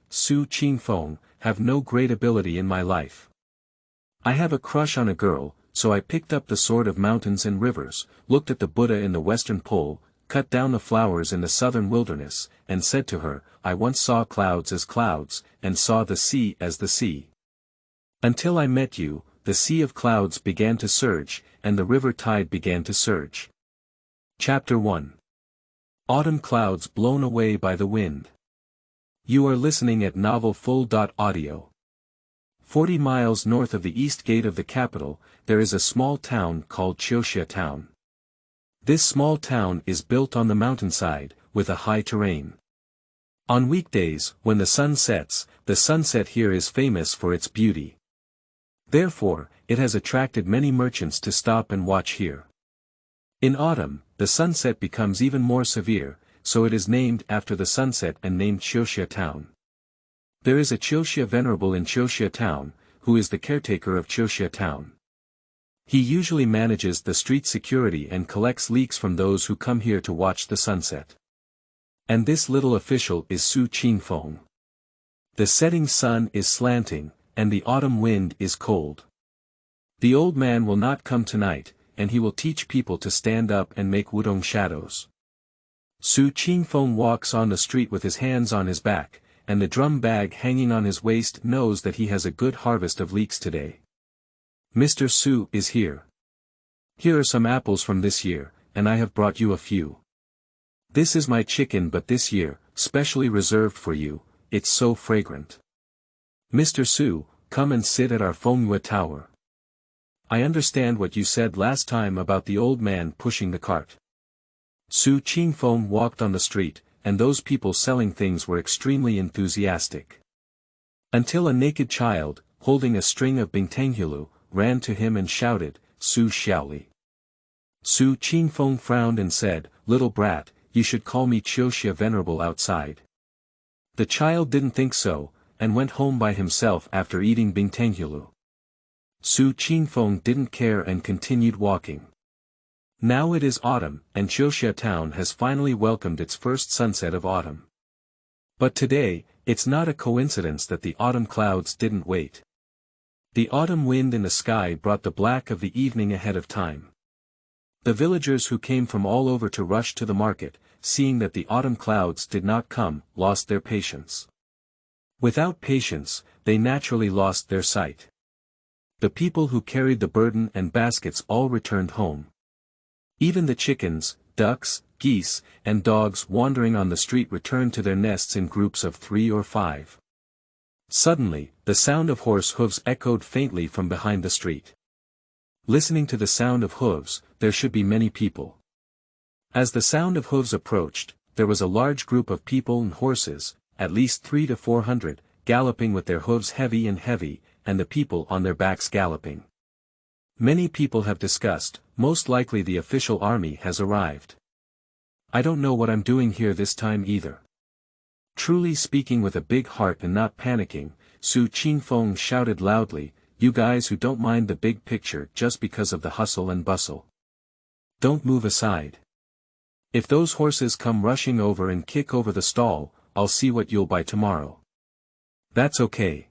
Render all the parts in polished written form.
Su Qingfeng, have no great ability in my life. I have a crush on a girl, so I picked up the sword of mountains and rivers, looked at the Buddha in the western pole, cut down the flowers in the southern wilderness, and said to her, I once saw clouds as clouds, and saw the sea as the sea. Until I met you, the sea of clouds began to surge, and the river tide began to surge. Chapter 1. Autumn Clouds Blown Away by the Wind. You are listening at novelfull.audio. 40 miles north of the east gate of the capital, there is a small town called Qiuxia Town. This small town is built on the mountainside, with a high terrain. On weekdays, when the sun sets, the sunset here is famous for its beauty. Therefore, it has attracted many merchants to stop and watch here. In autumn, the sunset becomes even more severe, so it is named after the sunset and named Qiuxia Town. There is a Qiuxia venerable in Qiuxia Town, who is the caretaker of Qiuxia Town. He usually manages the street security and collects leeks from those who come here to watch the sunset. And this little official is Su Qingfeng. The setting sun is slanting, and the autumn wind is cold. The old man will not come tonight, and he will teach people to stand up and make wudong shadows. Su Qingfeng walks on the street with his hands on his back, and the drum bag hanging on his waist knows that he has a good harvest of leeks today. Mr. Su is here. Here are some apples from this year, and I have brought you a few. This is my chicken but this year, specially reserved for you, it's so fragrant. Mr. Su, come and sit at our Fengyue Tower. I understand what you said last time about the old man pushing the cart. Su Qingfeng walked on the street, and those people selling things were extremely enthusiastic. Until a naked child, holding a string of bingtenghulu, ran to him and shouted, Su Xiaoli. Su Qingfeng frowned and said, Little brat, you should call me Qiuxia Venerable outside. The child didn't think so, and went home by himself after eating bingtenghulu. Su Qingfeng didn't care and continued walking. Now it is autumn, and Qiuxia Town has finally welcomed its first sunset of autumn. But today, it's not a coincidence that the autumn clouds didn't wait. The autumn wind in the sky brought the black of the evening ahead of time. The villagers who came from all over to rush to the market, seeing that the autumn clouds did not come, lost their patience. Without patience, they naturally lost their sight. The people who carried the burden and baskets all returned home. Even the chickens, ducks, geese, and dogs wandering on the street returned to their nests in groups of 3 or 5. Suddenly, the sound of horse hooves echoed faintly from behind the street. Listening to the sound of hooves, there should be many people. As the sound of hooves approached, there was a large group of people and horses, at least 300 to 400, galloping with their hooves heavy, and the people on their backs galloping. Many people have discussed, most likely the official army has arrived. I don't know what I'm doing here this time either. Truly speaking with a big heart and not panicking, Su Qingfeng shouted loudly, You guys who don't mind the big picture just because of the hustle and bustle. Don't move aside. If those horses come rushing over and kick over the stall, I'll see what you'll buy tomorrow. That's okay.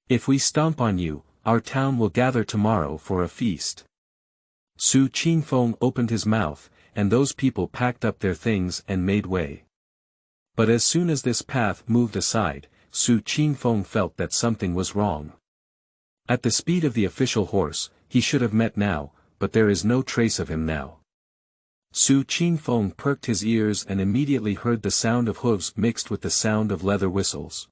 If we stomp on you, our town will gather tomorrow for a feast. Su Qingfeng opened his mouth, and those people packed up their things and made way. But as soon as this path moved aside, Su Qingfeng felt that something was wrong. At the speed of the official horse, he should have met now, but there is no trace of him now. Su Qingfeng perked his ears and immediately heard the sound of hooves mixed with the sound of leather whistles.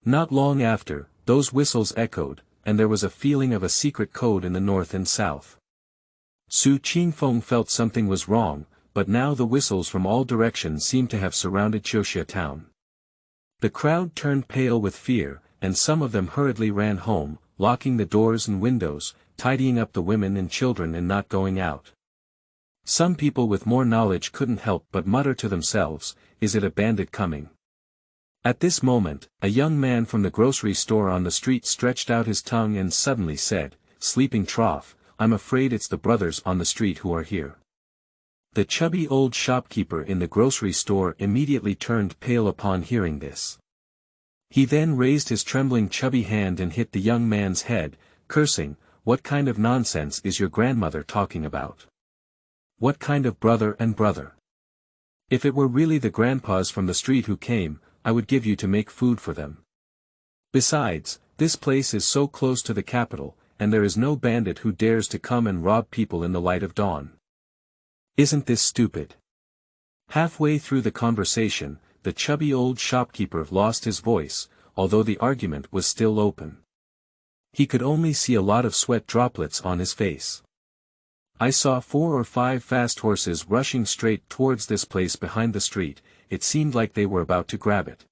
Not long after, those whistles echoed, and there was a feeling of a secret code in the north and south. Su Qingfeng felt something was wrong, but now the whistles from all directions seemed to have surrounded Qiuxia Town. The crowd turned pale with fear, and some of them hurriedly ran home, locking the doors and windows, tidying up the women and children and not going out. Some people with more knowledge couldn't help but mutter to themselves, Is it a bandit coming? At this moment, a young man from the grocery store on the street stretched out his tongue and suddenly said, Sleeping trough, I'm afraid it's the brothers on the street who are here. The chubby old shopkeeper in the grocery store immediately turned pale upon hearing this. He then raised his trembling chubby hand and hit the young man's head, cursing, "What kind of nonsense is your grandmother talking about? What kind of brother and brother? If it were really the grandpas from the street who came, I would give you to make food for them. Besides, this place is so close to the capital, and there is no bandit who dares to come and rob people in the light of dawn. Isn't this stupid?" Halfway through the conversation, the chubby old shopkeeper lost his voice, although the argument was still open. He could only see a lot of sweat droplets on his face. I saw 4 or 5 fast horses rushing straight towards this place behind the street. It seemed like they were about to grab it.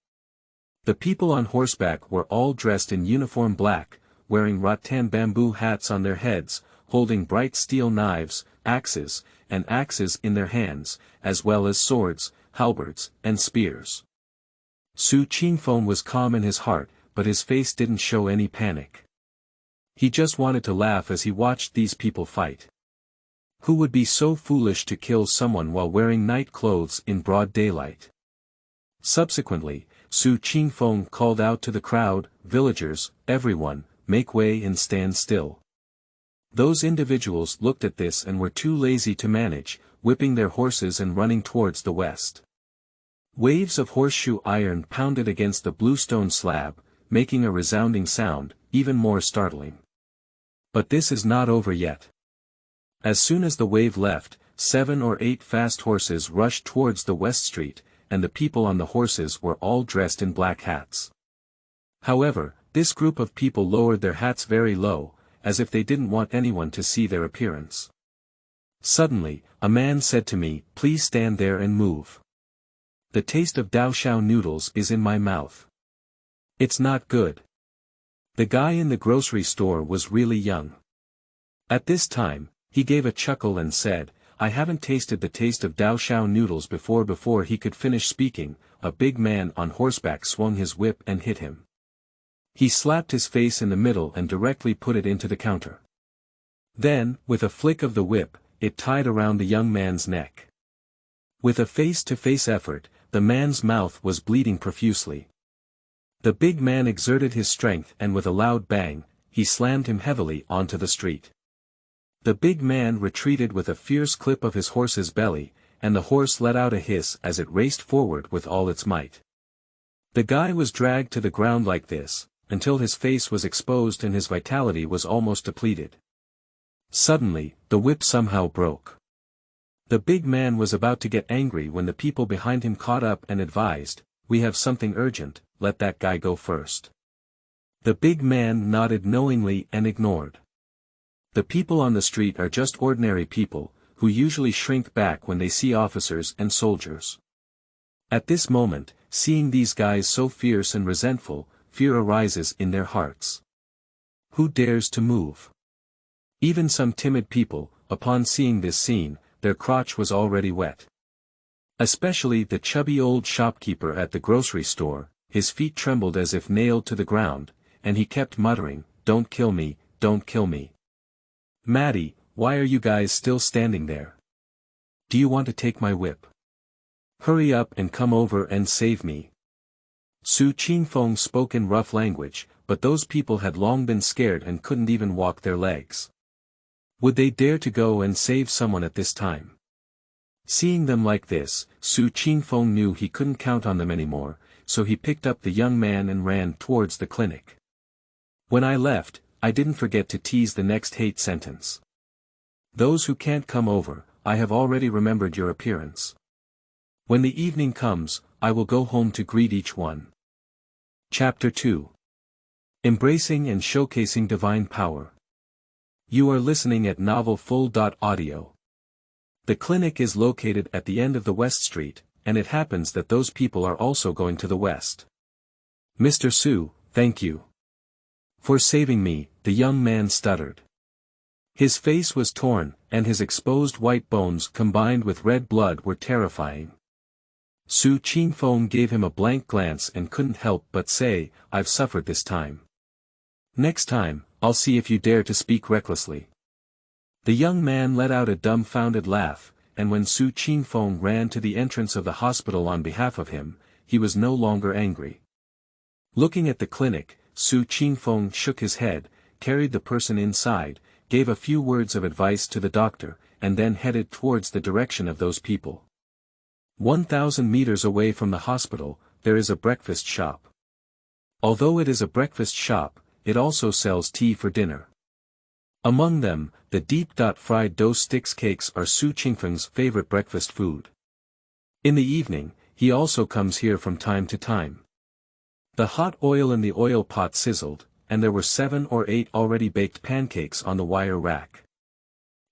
The people on horseback were all dressed in uniform black, wearing rattan bamboo hats on their heads, holding bright steel knives, axes in their hands, as well as swords, halberds, and spears. Qingfeng was calm in his heart, but his face didn't show any panic. He just wanted to laugh as he watched these people fight. Who would be so foolish to kill someone while wearing night clothes in broad daylight? Subsequently, Qingfeng called out to the crowd, "Villagers, everyone, make way and stand still." Those individuals looked at this and were too lazy to manage, whipping their horses and running towards the west. Waves of horseshoe iron pounded against the bluestone slab, making a resounding sound, even more startling. But this is not over yet. As soon as the wave left, 7 or 8 fast horses rushed towards the west street, and the people on the horses were all dressed in black hats. However, this group of people lowered their hats very low, as if they didn't want anyone to see their appearance. Suddenly, a man said to me, "Please stand there and move. The taste of daoshao noodles is in my mouth. It's not good." The guy in the grocery store was really young. At this time, he gave a chuckle and said, "I haven't tasted the taste of daoshao noodles before." Before he could finish speaking, a big man on horseback swung his whip and hit him. He slapped his face in the middle and directly put it into the counter. Then, with a flick of the whip, it tied around the young man's neck. With a face-to-face effort, the man's mouth was bleeding profusely. The big man exerted his strength and with a loud bang, he slammed him heavily onto the street. The big man retreated with a fierce clip of his horse's belly, and the horse let out a hiss as it raced forward with all its might. The guy was dragged to the ground like this, until his face was exposed and his vitality was almost depleted. Suddenly, the whip somehow broke. The big man was about to get angry when the people behind him caught up and advised, "We have something urgent, let that guy go first." The big man nodded knowingly and ignored. The people on the street are just ordinary people, who usually shrink back when they see officers and soldiers. At this moment, seeing these guys so fierce and resentful, fear arises in their hearts. Who dares to move? Even some timid people, upon seeing this scene, their crotch was already wet. Especially the chubby old shopkeeper at the grocery store, his feet trembled as if nailed to the ground, and he kept muttering, "Don't kill me, don't kill me. Maddie, why are you guys still standing there? Do you want to take my whip? Hurry up and come over and save me." Qingfeng spoke in rough language, but those people had long been scared and couldn't even walk their legs. Would they dare to go and save someone at this time? Seeing them like this, Qingfeng knew he couldn't count on them anymore, so he picked up the young man and ran towards the clinic. When I left, I didn't forget to tease the next hate sentence. "Those who can't come over, I have already remembered your appearance. When the evening comes, I will go home to greet each one." Chapter 2. Embracing and Showcasing Divine Power. You are listening at novelfull.audio. The clinic is located at the end of the West Street, and it happens that those people are also going to the west. "Mr. Su, thank you for saving me," the young man stuttered. His face was torn, and his exposed white bones combined with red blood were terrifying. Qingfeng gave him a blank glance and couldn't help but say, "I've suffered this time. Next time, I'll see if you dare to speak recklessly." The young man let out a dumbfounded laugh, and when Qingfeng ran to the entrance of the hospital on behalf of him, he was no longer angry. Looking at the clinic, Qingfeng shook his head, carried the person inside, gave a few words of advice to the doctor, and then headed towards the direction of those people. 1,000 meters away from the hospital, there is a breakfast shop. Although it is a breakfast shop, it also sells tea for dinner. Among them, the deep-fried dough sticks cakes are Qingfeng's favorite breakfast food. In the evening, he also comes here from time to time. The hot oil in the oil pot sizzled, and there were 7 or 8 already baked pancakes on the wire rack.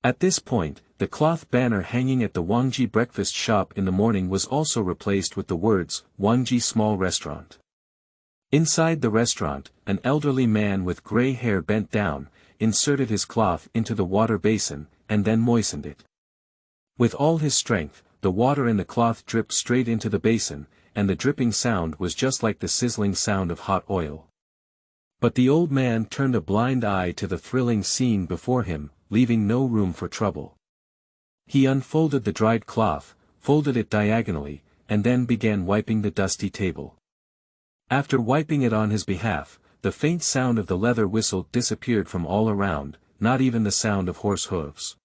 At this point, the cloth banner hanging at the Wangji breakfast shop in the morning was also replaced with the words, Wangji Small Restaurant. Inside the restaurant, an elderly man with gray hair bent down, inserted his cloth into the water basin, and then moistened it. With all his strength, the water in the cloth dripped straight into the basin, and the dripping sound was just like the sizzling sound of hot oil. But the old man turned a blind eye to the thrilling scene before him, leaving no room for trouble. He unfolded the dried cloth, folded it diagonally, and then began wiping the dusty table. After wiping it on his behalf, the faint sound of the leather whistle disappeared from all around, not even the sound of horse hooves.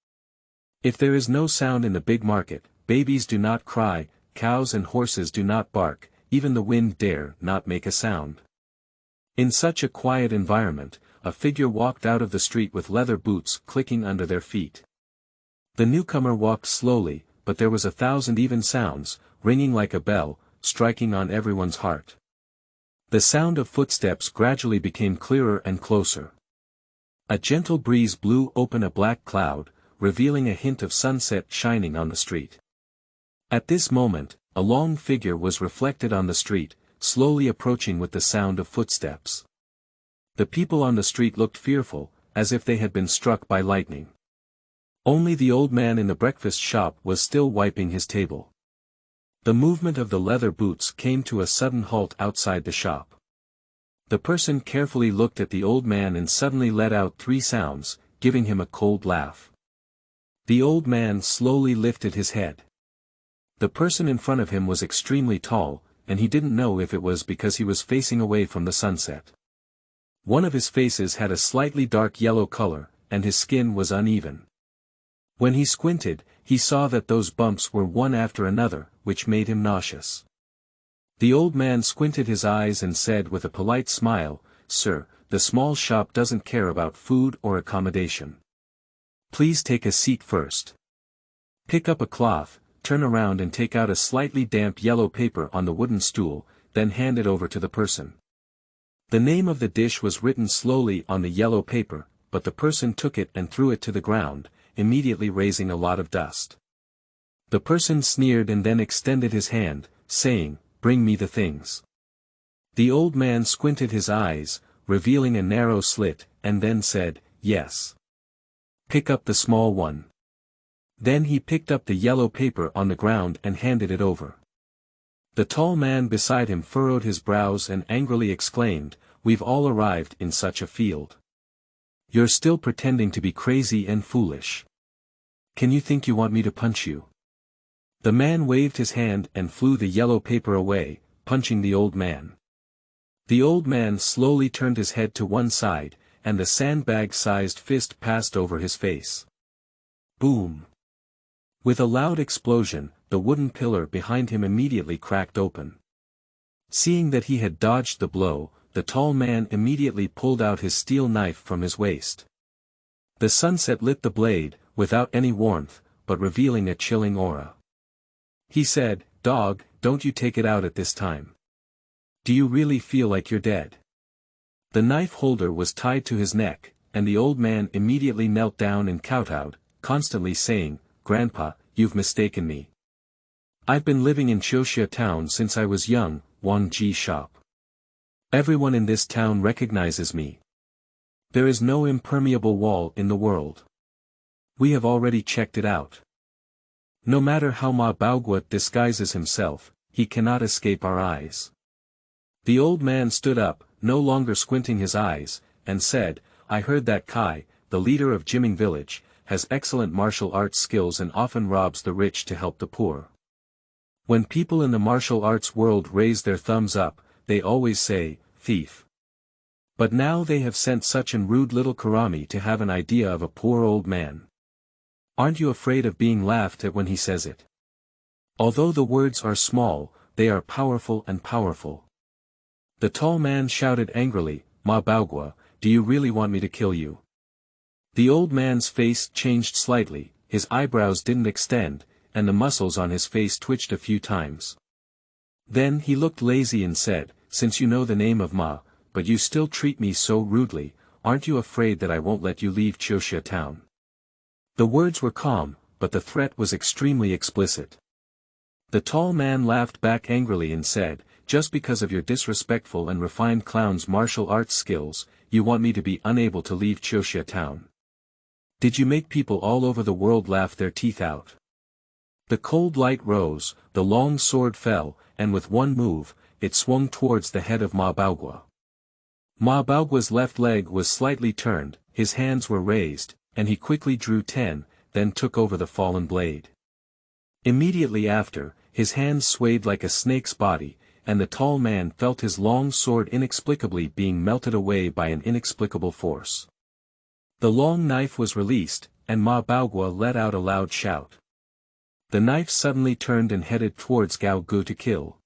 If there is no sound in the big market, babies do not cry, cows and horses do not bark, even the wind dare not make a sound. In such a quiet environment, a figure walked out of the street with leather boots clicking under their feet. The newcomer walked slowly, but there was 1,000 even sounds, ringing like a bell, striking on everyone's heart. The sound of footsteps gradually became clearer and closer. A gentle breeze blew open a black cloud, revealing a hint of sunset shining on the street. At this moment, a long figure was reflected on the street, slowly approaching with the sound of footsteps. The people on the street looked fearful, as if they had been struck by lightning. Only the old man in the breakfast shop was still wiping his table. The movement of the leather boots came to a sudden halt outside the shop. The person carefully looked at the old man and suddenly let out 3 sounds, giving him a cold laugh. The old man slowly lifted his head. The person in front of him was extremely tall, and he didn't know if it was because he was facing away from the sunset. One of his faces had a slightly dark yellow color, and his skin was uneven. When he squinted, he saw that those bumps were one after another, which made him nauseous. The old man squinted his eyes and said with a polite smile, "Sir, the small shop doesn't care about food or accommodation. Please take a seat first. Pick up a cloth, turn around and take out a slightly damp yellow paper on the wooden stool, then hand it over to the person." The name of the dish was written slowly on the yellow paper, but the person took it and threw it to the ground, immediately raising a lot of dust. The person sneered and then extended his hand, saying, "Bring me the things." The old man squinted his eyes, revealing a narrow slit, and then said, "Yes. Pick up the small one." Then he picked up the yellow paper on the ground and handed it over. The tall man beside him furrowed his brows and angrily exclaimed, "We've all arrived in such a field. You're still pretending to be crazy and foolish. Can you think you want me to punch you?" The man waved his hand and flew the yellow paper away, punching the old man. The old man slowly turned his head to one side, and the sandbag-sized fist passed over his face. Boom! With a loud explosion, the wooden pillar behind him immediately cracked open. Seeing that he had dodged the blow, the tall man immediately pulled out his steel knife from his waist. The sunset lit the blade, without any warmth, but revealing a chilling aura. He said, "Dog, don't you take it out at this time. Do you really feel like you're dead?" The knife holder was tied to his neck, and the old man immediately knelt down and kowtowed, constantly saying, "Grandpa, you've mistaken me. I've been living in Qiuxia town since I was young, Wangji shop. Everyone in this town recognizes me. There is no impermeable wall in the world. We have already checked it out. No matter how Ma Baoguat disguises himself, he cannot escape our eyes." The old man stood up, no longer squinting his eyes, and said, "I heard that Kai, the leader of Jiming village, has excellent martial arts skills and often robs the rich to help the poor. When people in the martial arts world raise their thumbs up, they always say, thief. But now they have sent such an rude little Karami to have an idea of a poor old man. Aren't you afraid of being laughed at when he says it? Although the words are small, they are powerful and powerful. The tall man shouted angrily, Ma Baogua, do you really want me to kill you? The old man's face changed slightly, his eyebrows didn't extend, and the muscles on his face twitched a few times. Then he looked lazy and said, since you know the name of Ma, but you still treat me so rudely, aren't you afraid that I won't let you leave Qiuxia town? The words were calm, but the threat was extremely explicit. The tall man laughed back angrily and said, just because of your disrespectful and refined clown's martial arts skills, you want me to be unable to leave Qiuxia town. Did you make people all over the world laugh their teeth out? The cold light rose, the long sword fell, and with one move, it swung towards the head of Ma Baogua. Ma Baogua's left leg was slightly turned, his hands were raised, and he quickly drew 10, then took over the fallen blade. Immediately after, his hands swayed like a snake's body, and the tall man felt his long sword inexplicably being melted away by an inexplicable force. The long knife was released, and Ma Baogua let out a loud shout. The knife suddenly turned and headed towards Gao Gu to kill.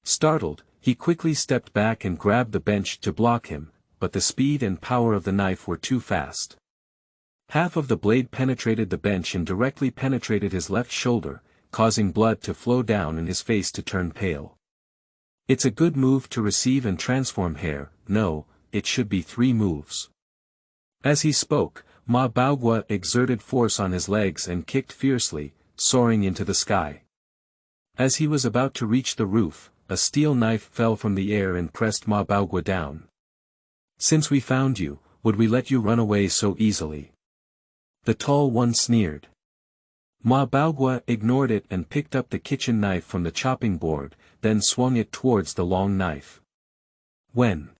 Startled, he quickly stepped back and grabbed the bench to block him, but the speed and power of the knife were too fast. Half of the blade penetrated the bench and directly penetrated his left shoulder, causing blood to flow down and his face to turn pale. It's a good move to receive and transform hair, no, it should be 3 moves. As he spoke, Ma Baogua exerted force on his legs and kicked fiercely, soaring into the sky. As he was about to reach the roof, a steel knife fell from the air and pressed Ma Baogua down. Since we found you, would we let you run away so easily? The tall one sneered. Ma Baogua ignored it and picked up the kitchen knife from the chopping board, then swung it towards the long knife. When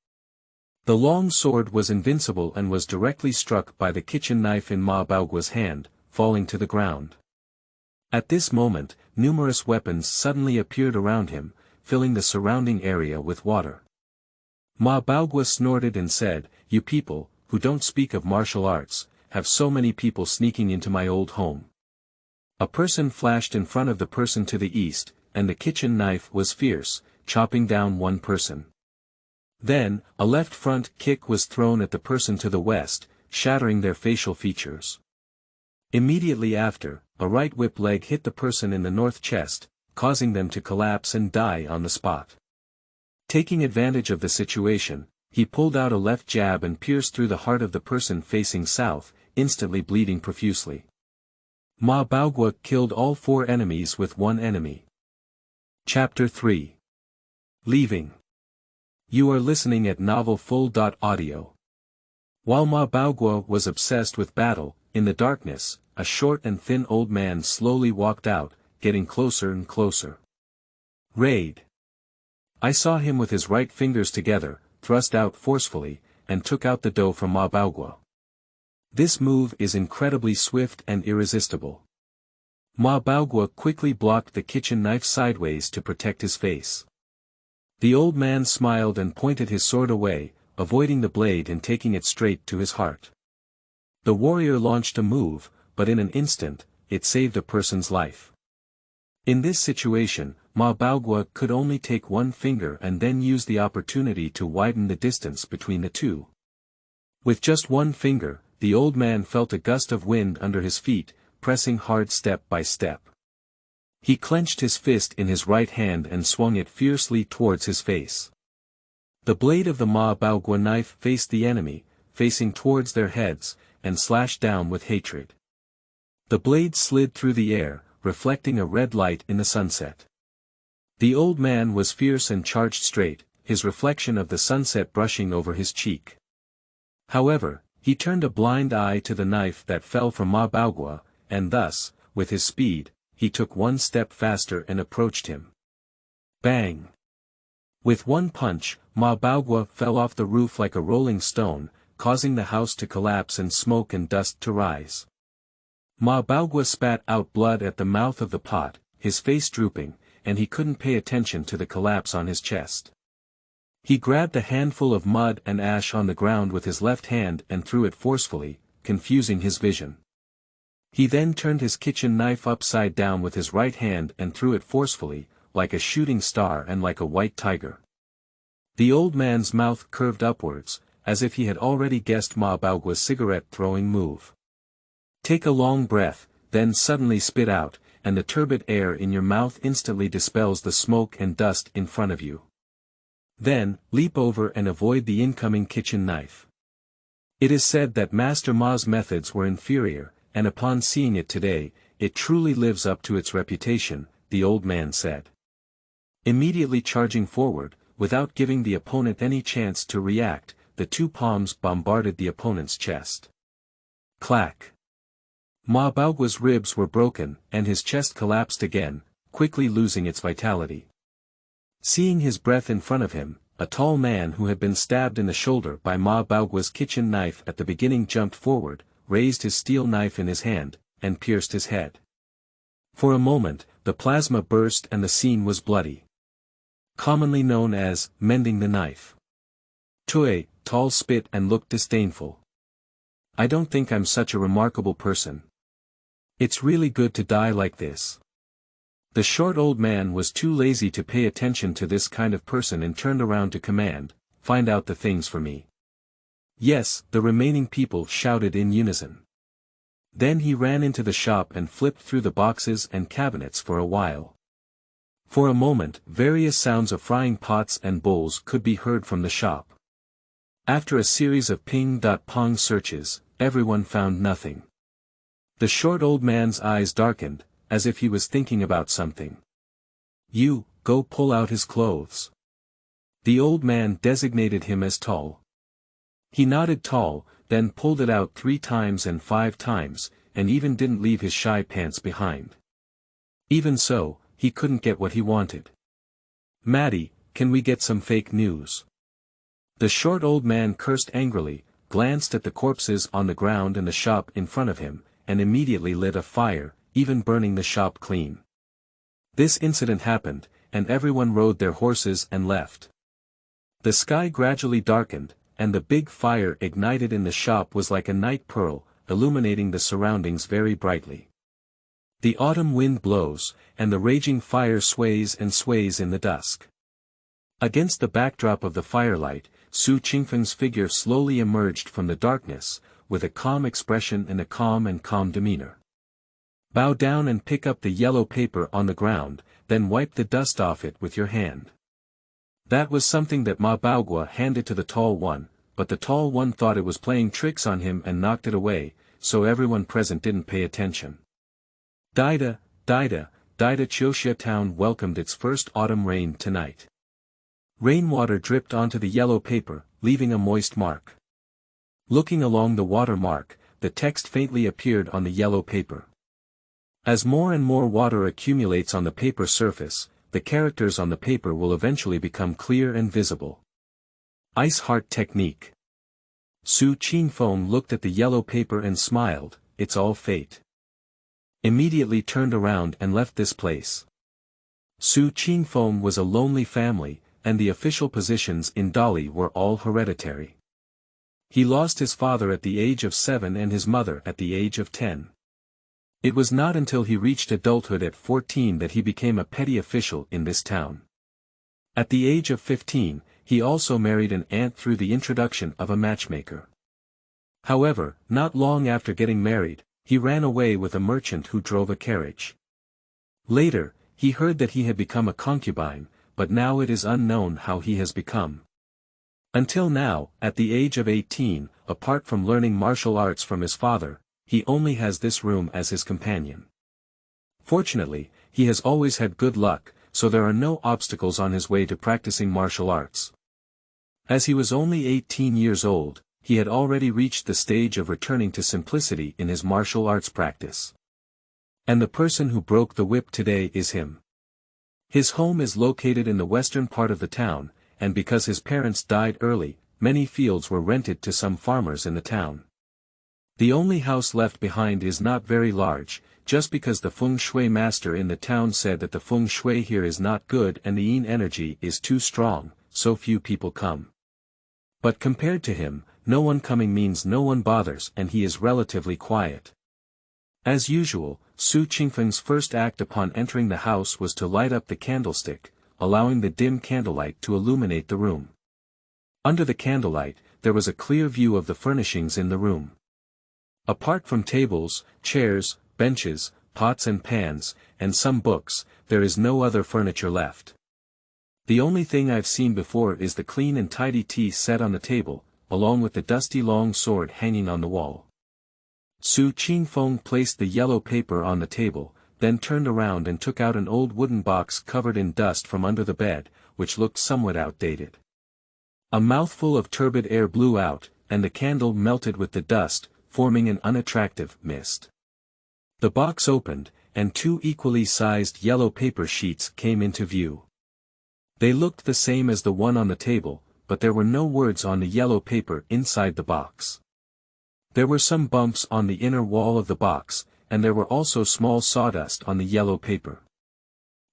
the long sword was invincible and was directly struck by the kitchen knife in Ma Baogua's hand, falling to the ground. At this moment, numerous weapons suddenly appeared around him, filling the surrounding area with water. Ma Baogua snorted and said, you people, who don't speak of martial arts, have so many people sneaking into my old home. A person flashed in front of the person to the east, and the kitchen knife was fierce, chopping down one person. Then, a left front kick was thrown at the person to the west, shattering their facial features. Immediately after, a right whip leg hit the person in the north chest, causing them to collapse and die on the spot. Taking advantage of the situation, he pulled out a left jab and pierced through the heart of the person facing south, instantly bleeding profusely. Ma Baogua killed all 4 enemies with 1 enemy. Chapter 3. Leaving. You are listening at novelfull.audio. While Ma Baogua was obsessed with battle, in the darkness, a short and thin old man slowly walked out, getting closer and closer. Raid. I saw him with his right fingers together, thrust out forcefully, and took out the dough from Ma Baogua. This move is incredibly swift and irresistible. Ma Baogua quickly blocked the kitchen knife sideways to protect his face. The old man smiled and pointed his sword away, avoiding the blade and taking it straight to his heart. The warrior launched a move, but in an instant, it saved a person's life. In this situation, Ma Baogua could only take 1 finger and then use the opportunity to widen the distance between the two. With just 1 finger, the old man felt a gust of wind under his feet, pressing hard step by step. He clenched his fist in his right hand and swung it fiercely towards his face. The blade of the Ma Baogua knife faced the enemy, facing towards their heads, and slashed down with hatred. The blade slid through the air, reflecting a red light in the sunset. The old man was fierce and charged straight, his reflection of the sunset brushing over his cheek. However, he turned a blind eye to the knife that fell from Ma Baogua, and thus, with his speed, he took 1 step faster and approached him. Bang! With 1 punch, Ma Baogua fell off the roof like a rolling stone, causing the house to collapse and smoke and dust to rise. Ma Baogua spat out blood at the mouth of the pot, his face drooping, and he couldn't pay attention to the collapse on his chest. He grabbed a handful of mud and ash on the ground with his left hand and threw it forcefully, confusing his vision. He then turned his kitchen knife upside down with his right hand and threw it forcefully, like a shooting star and like a white tiger. The old man's mouth curved upwards, as if he had already guessed Ma Baogua's cigarette-throwing move. Take a long breath, then suddenly spit out, and the turbid air in your mouth instantly dispels the smoke and dust in front of you. Then, leap over and avoid the incoming kitchen knife. It is said that Master Ma's methods were inferior, and upon seeing it today, it truly lives up to its reputation, the old man said. Immediately charging forward, without giving the opponent any chance to react, the two palms bombarded the opponent's chest. Clack! Ma Baogua's ribs were broken, and his chest collapsed again, quickly losing its vitality. Seeing his breath in front of him, a tall man who had been stabbed in the shoulder by Ma Baogua's kitchen knife at the beginning jumped forward, raised his steel knife in his hand, and pierced his head. For a moment, the plasma burst and the scene was bloody. Commonly known as, mending the knife. Tui, tall spit and looked disdainful. I don't think I'm such a remarkable person. It's really good to die like this. The short old man was too lazy to pay attention to this kind of person and turned around to command, find out the things for me. Yes, the remaining people shouted in unison. Then he ran into the shop and flipped through the boxes and cabinets for a while. For a moment, various sounds of frying pots and bowls could be heard from the shop. After a series of ping-pong searches, everyone found nothing. The short old man's eyes darkened, as if he was thinking about something. You, go pull out his clothes. The old man designated him as tall. He nodded tall, then pulled it out 3 times and 5 times, and even didn't leave his shy pants behind. Even so, he couldn't get what he wanted. Maddie, can we get some fake news? The short old man cursed angrily, glanced at the corpses on the ground and the shop in front of him, and immediately lit a fire, even burning the shop clean. This incident happened, and everyone rode their horses and left. The sky gradually darkened, and the big fire ignited in the shop was like a night pearl, illuminating the surroundings very brightly. The autumn wind blows, and the raging fire sways and sways in the dusk. Against the backdrop of the firelight, Qingfeng's figure slowly emerged from the darkness, with a calm expression and a calm demeanor. Bow down and pick up the yellow paper on the ground, then wipe the dust off it with your hand. That was something that Ma Baogua handed to the tall one, but the tall one thought it was playing tricks on him and knocked it away, so everyone present didn't pay attention. Dida Chioxia town welcomed its first autumn rain tonight. Rainwater dripped onto the yellow paper, leaving a moist mark. Looking along the water mark, the text faintly appeared on the yellow paper. As more and more water accumulates on the paper surface, the characters on the paper will eventually become clear and visible. Ice Heart Technique. Qingfeng looked at the yellow paper and smiled, it's all fate. Immediately turned around and left this place. Qingfeng was a lonely family, and the official positions in Dali were all hereditary. He lost his father at the age of 7 and his mother at the age of 10. It was not until he reached adulthood at 14 that he became a petty official in this town. At the age of 15, he also married an aunt through the introduction of a matchmaker. However, not long after getting married, he ran away with a merchant who drove a carriage. Later, he heard that he had become a concubine, but now it is unknown how he has become. Until now, at the age of 18, apart from learning martial arts from his father, he only has this room as his companion. Fortunately, he has always had good luck, so there are no obstacles on his way to practicing martial arts. As he was only 18 years old, he had already reached the stage of returning to simplicity in his martial arts practice. And the person who broke the whip today is him. His home is located in the western part of the town, and because his parents died early, many fields were rented to some farmers in the town. The only house left behind is not very large, just because the feng shui master in the town said that the feng shui here is not good and the yin energy is too strong, so few people come. But compared to him, no one coming means no one bothers and he is relatively quiet. As usual, Su Qingfeng's first act upon entering the house was to light up the candlestick, allowing the dim candlelight to illuminate the room. Under the candlelight, there was a clear view of the furnishings in the room. Apart from tables, chairs, benches, pots and pans, and some books, there is no other furniture left. The only thing I've seen before is the clean and tidy tea set on the table, along with the dusty long sword hanging on the wall. Su Qingfeng placed the yellow paper on the table, then turned around and took out an old wooden box covered in dust from under the bed, which looked somewhat outdated. A mouthful of turbid air blew out, and the candle melted with the dust, forming an unattractive mist. The box opened, and two equally sized yellow paper sheets came into view. They looked the same as the one on the table, but there were no words on the yellow paper inside the box. There were some bumps on the inner wall of the box, and there were also small sawdust on the yellow paper.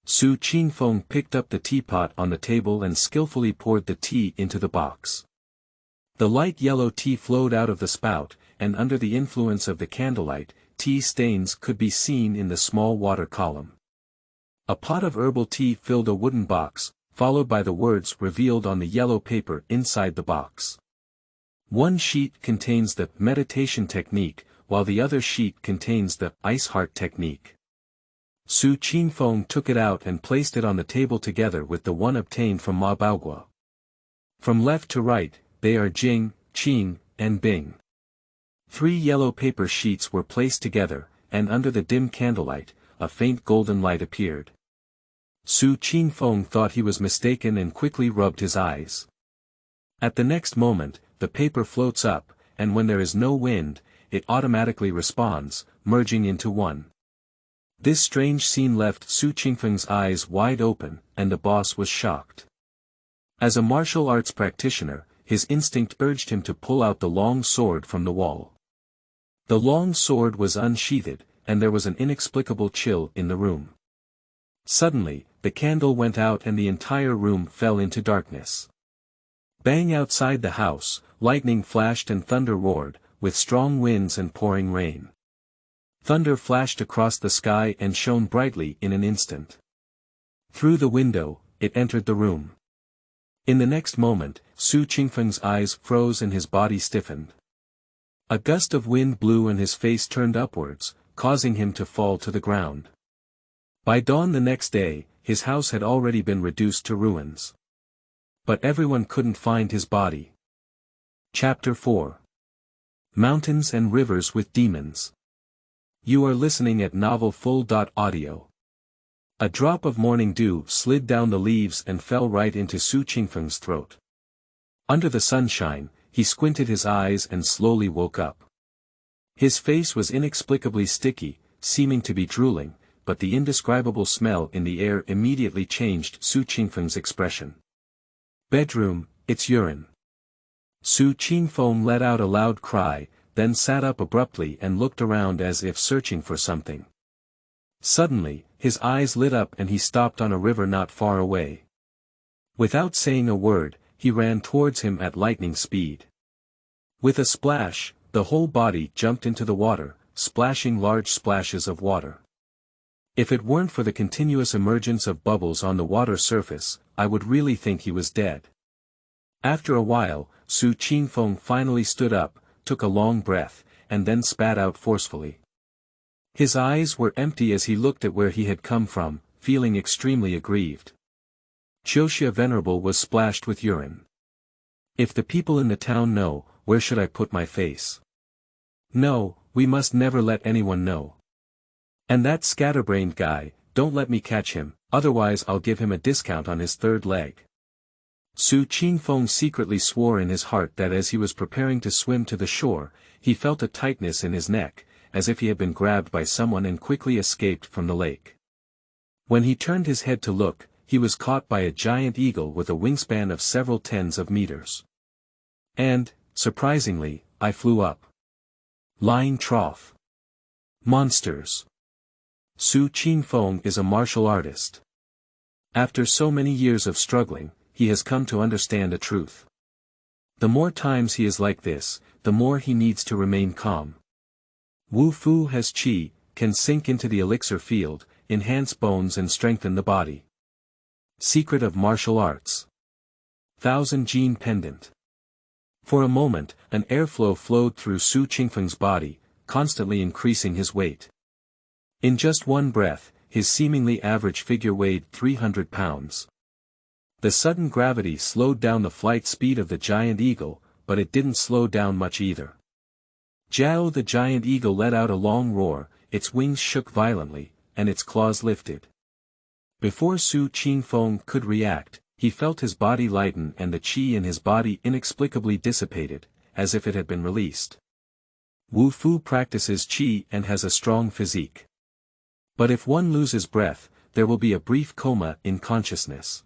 Su Qingfeng picked up the teapot on the table and skillfully poured the tea into the box. The light yellow tea flowed out of the spout, and under the influence of the candlelight, tea stains could be seen in the small water column. A pot of herbal tea filled a wooden box, followed by the words revealed on the yellow paper inside the box. One sheet contains the meditation technique, while the other sheet contains the ice heart technique. Su Qingfeng took it out and placed it on the table together with the one obtained from Ma Baogua. From left to right, they are Jing, Qing, and Bing. 3 yellow paper sheets were placed together, and under the dim candlelight, a faint golden light appeared. Su Qingfeng thought he was mistaken and quickly rubbed his eyes. At the next moment, the paper floats up, and when there is no wind, it automatically responds, merging into one. This strange scene left Su Qingfeng's eyes wide open, and the boss was shocked. As a martial arts practitioner, his instinct urged him to pull out the long sword from the wall. The long sword was unsheathed, and there was an inexplicable chill in the room. Suddenly, the candle went out and the entire room fell into darkness. Bang outside the house, lightning flashed and thunder roared, with strong winds and pouring rain. Thunder flashed across the sky and shone brightly in an instant. Through the window, it entered the room. In the next moment, Su Qingfeng's eyes froze and his body stiffened. A gust of wind blew and his face turned upwards, causing him to fall to the ground. By dawn the next day, his house had already been reduced to ruins. But everyone couldn't find his body. Chapter 4. Mountains and Rivers with Demons. You are listening at novelfull.audio. A drop of morning dew slid down the leaves and fell right into Su Qingfeng's throat. Under the sunshine, he squinted his eyes and slowly woke up. His face was inexplicably sticky, seeming to be drooling, but the indescribable smell in the air immediately changed Su Qingfeng's expression. Bedroom, it's urine. Su Qingfeng let out a loud cry, then sat up abruptly and looked around as if searching for something. Suddenly, his eyes lit up and he stopped on a river not far away. Without saying a word, he ran towards him at lightning speed. With a splash, the whole body jumped into the water, splashing large splashes of water. If it weren't for the continuous emergence of bubbles on the water surface, I would really think he was dead. After a while, Su Qingfeng finally stood up, took a long breath, and then spat out forcefully. His eyes were empty as he looked at where he had come from, feeling extremely aggrieved. Qiuxia Venerable was splashed with urine. If the people in the town know, where should I put my face? No, we must never let anyone know. And that scatterbrained guy, don't let me catch him, otherwise I'll give him a discount on his third leg. Su Qingfeng secretly swore in his heart that as he was preparing to swim to the shore, he felt a tightness in his neck, as if he had been grabbed by someone and quickly escaped from the lake. When he turned his head to look, he was caught by a giant eagle with a wingspan of several tens of meters. And, surprisingly, I flew up. Lying trough. Monsters. Su Qingfeng is a martial artist. After so many years of struggling, he has come to understand a truth. The more times he is like this, the more he needs to remain calm. Wu Fu has qi, can sink into the elixir field, enhance bones and strengthen the body. Secret of martial arts. Thousand Gene Pendant. For a moment, an airflow flowed through Su Qingfeng's body, constantly increasing his weight. In just one breath, his seemingly average figure weighed 300 pounds. The sudden gravity slowed down the flight speed of the giant eagle, but it didn't slow down much either. Jiao the giant eagle let out a long roar, its wings shook violently, and its claws lifted. Before Su Qingfeng could react, he felt his body lighten and the qi in his body inexplicably dissipated, as if it had been released. Wu Fu practices qi and has a strong physique. But if one loses breath, there will be a brief coma in consciousness.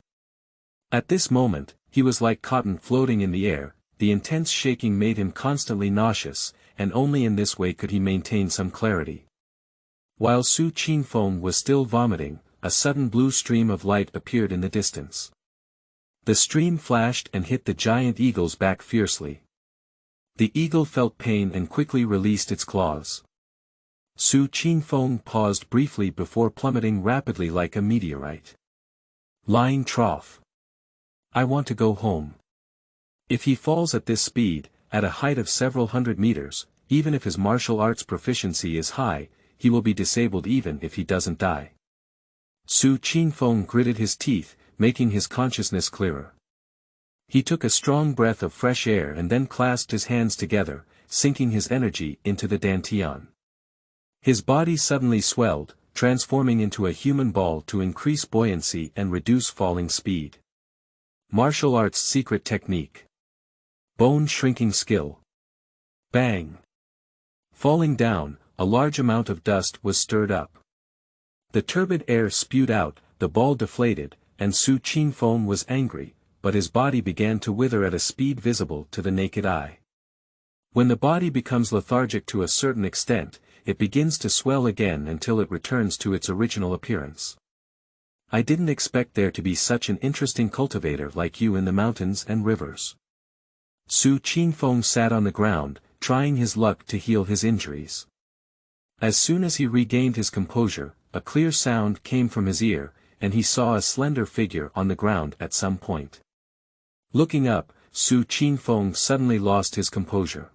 At this moment, he was like cotton floating in the air, the intense shaking made him constantly nauseous, and only in this way could he maintain some clarity. While Su Qingfeng was still vomiting, a sudden blue stream of light appeared in the distance. The stream flashed and hit the giant eagle's back fiercely. The eagle felt pain and quickly released its claws. Su Qingfeng paused briefly before plummeting rapidly like a meteorite. Lying trough. I want to go home. If he falls at this speed, at a height of several hundred meters, even if his martial arts proficiency is high, he will be disabled even if he doesn't die. Su Qingfeng gritted his teeth, making his consciousness clearer. He took a strong breath of fresh air and then clasped his hands together, sinking his energy into the dantian. His body suddenly swelled, transforming into a human ball to increase buoyancy and reduce falling speed. Martial arts secret technique. Bone shrinking skill. Bang. Falling down, a large amount of dust was stirred up. The turbid air spewed out, the ball deflated, and Su Qingfeng was angry, but his body began to wither at a speed visible to the naked eye. When the body becomes lethargic to a certain extent, it begins to swell again until it returns to its original appearance. I didn't expect there to be such an interesting cultivator like you in the mountains and rivers. Su Qingfeng sat on the ground, trying his luck to heal his injuries. As soon as he regained his composure, a clear sound came from his ear, and he saw a slender figure on the ground at some point. Looking up, Su Qingfeng suddenly lost his composure.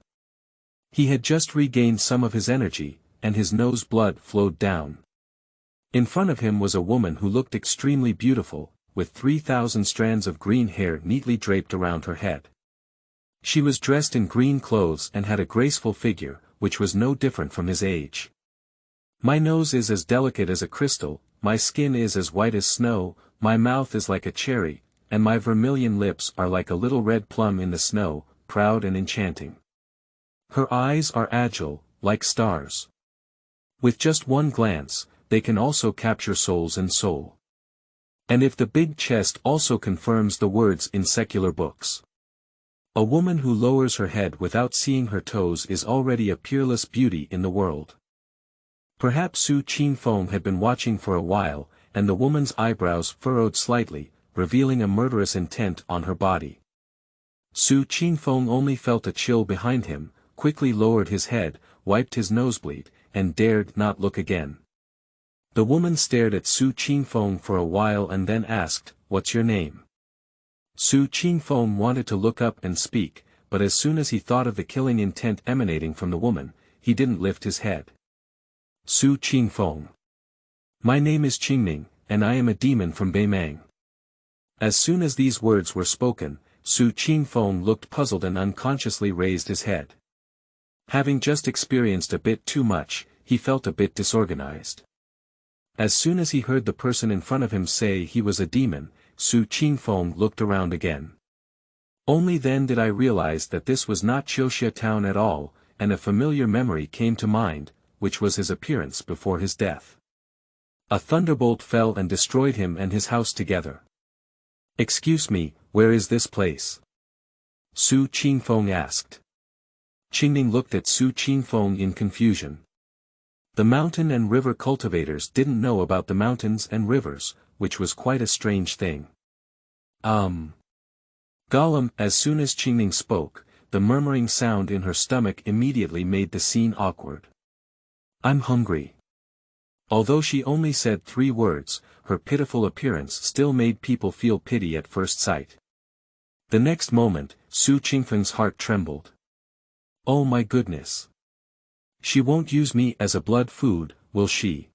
He had just regained some of his energy, and his nose blood flowed down. In front of him was a woman who looked extremely beautiful, with 3,000 strands of green hair neatly draped around her head. She was dressed in green clothes and had a graceful figure, which was no different from his age. My nose is as delicate as a crystal, my skin is as white as snow, my mouth is like a cherry, and my vermilion lips are like a little red plum in the snow, proud and enchanting. Her eyes are agile, like stars. With just one glance, they can also capture souls and soul. And if the big chest also confirms the words in secular books. A woman who lowers her head without seeing her toes is already a peerless beauty in the world. Perhaps Su Qingfeng had been watching for a while, and the woman's eyebrows furrowed slightly, revealing a murderous intent on her body. Su Qingfeng only felt a chill behind him, quickly lowered his head, wiped his nosebleed, and dared not look again. The woman stared at Su Qingfeng for a while and then asked, "What's your name?" Su Qingfeng wanted to look up and speak, but as soon as he thought of the killing intent emanating from the woman, he didn't lift his head. Su Qingfeng. My name is Qingming, and I am a demon from Beimang. As soon as these words were spoken, Su Qingfeng looked puzzled and unconsciously raised his head. Having just experienced a bit too much, he felt a bit disorganized. As soon as he heard the person in front of him say he was a demon, Su Qingfeng looked around again. Only then did I realize that this was not Qiuxia town at all, and a familiar memory came to mind, which was his appearance before his death. A thunderbolt fell and destroyed him and his house together. Excuse me, where is this place? Su Qingfeng asked. Qingming looked at Su Qingfeng in confusion. The mountain and river cultivators didn't know about the mountains and rivers, which was quite a strange thing. Gollum. As soon as Qingning spoke, the murmuring sound in her stomach immediately made the scene awkward. I'm hungry. Although she only said 3 words, her pitiful appearance still made people feel pity at first sight. The next moment, Su Qingfeng's heart trembled. Oh my goodness. She won't use me as a blood food, will she?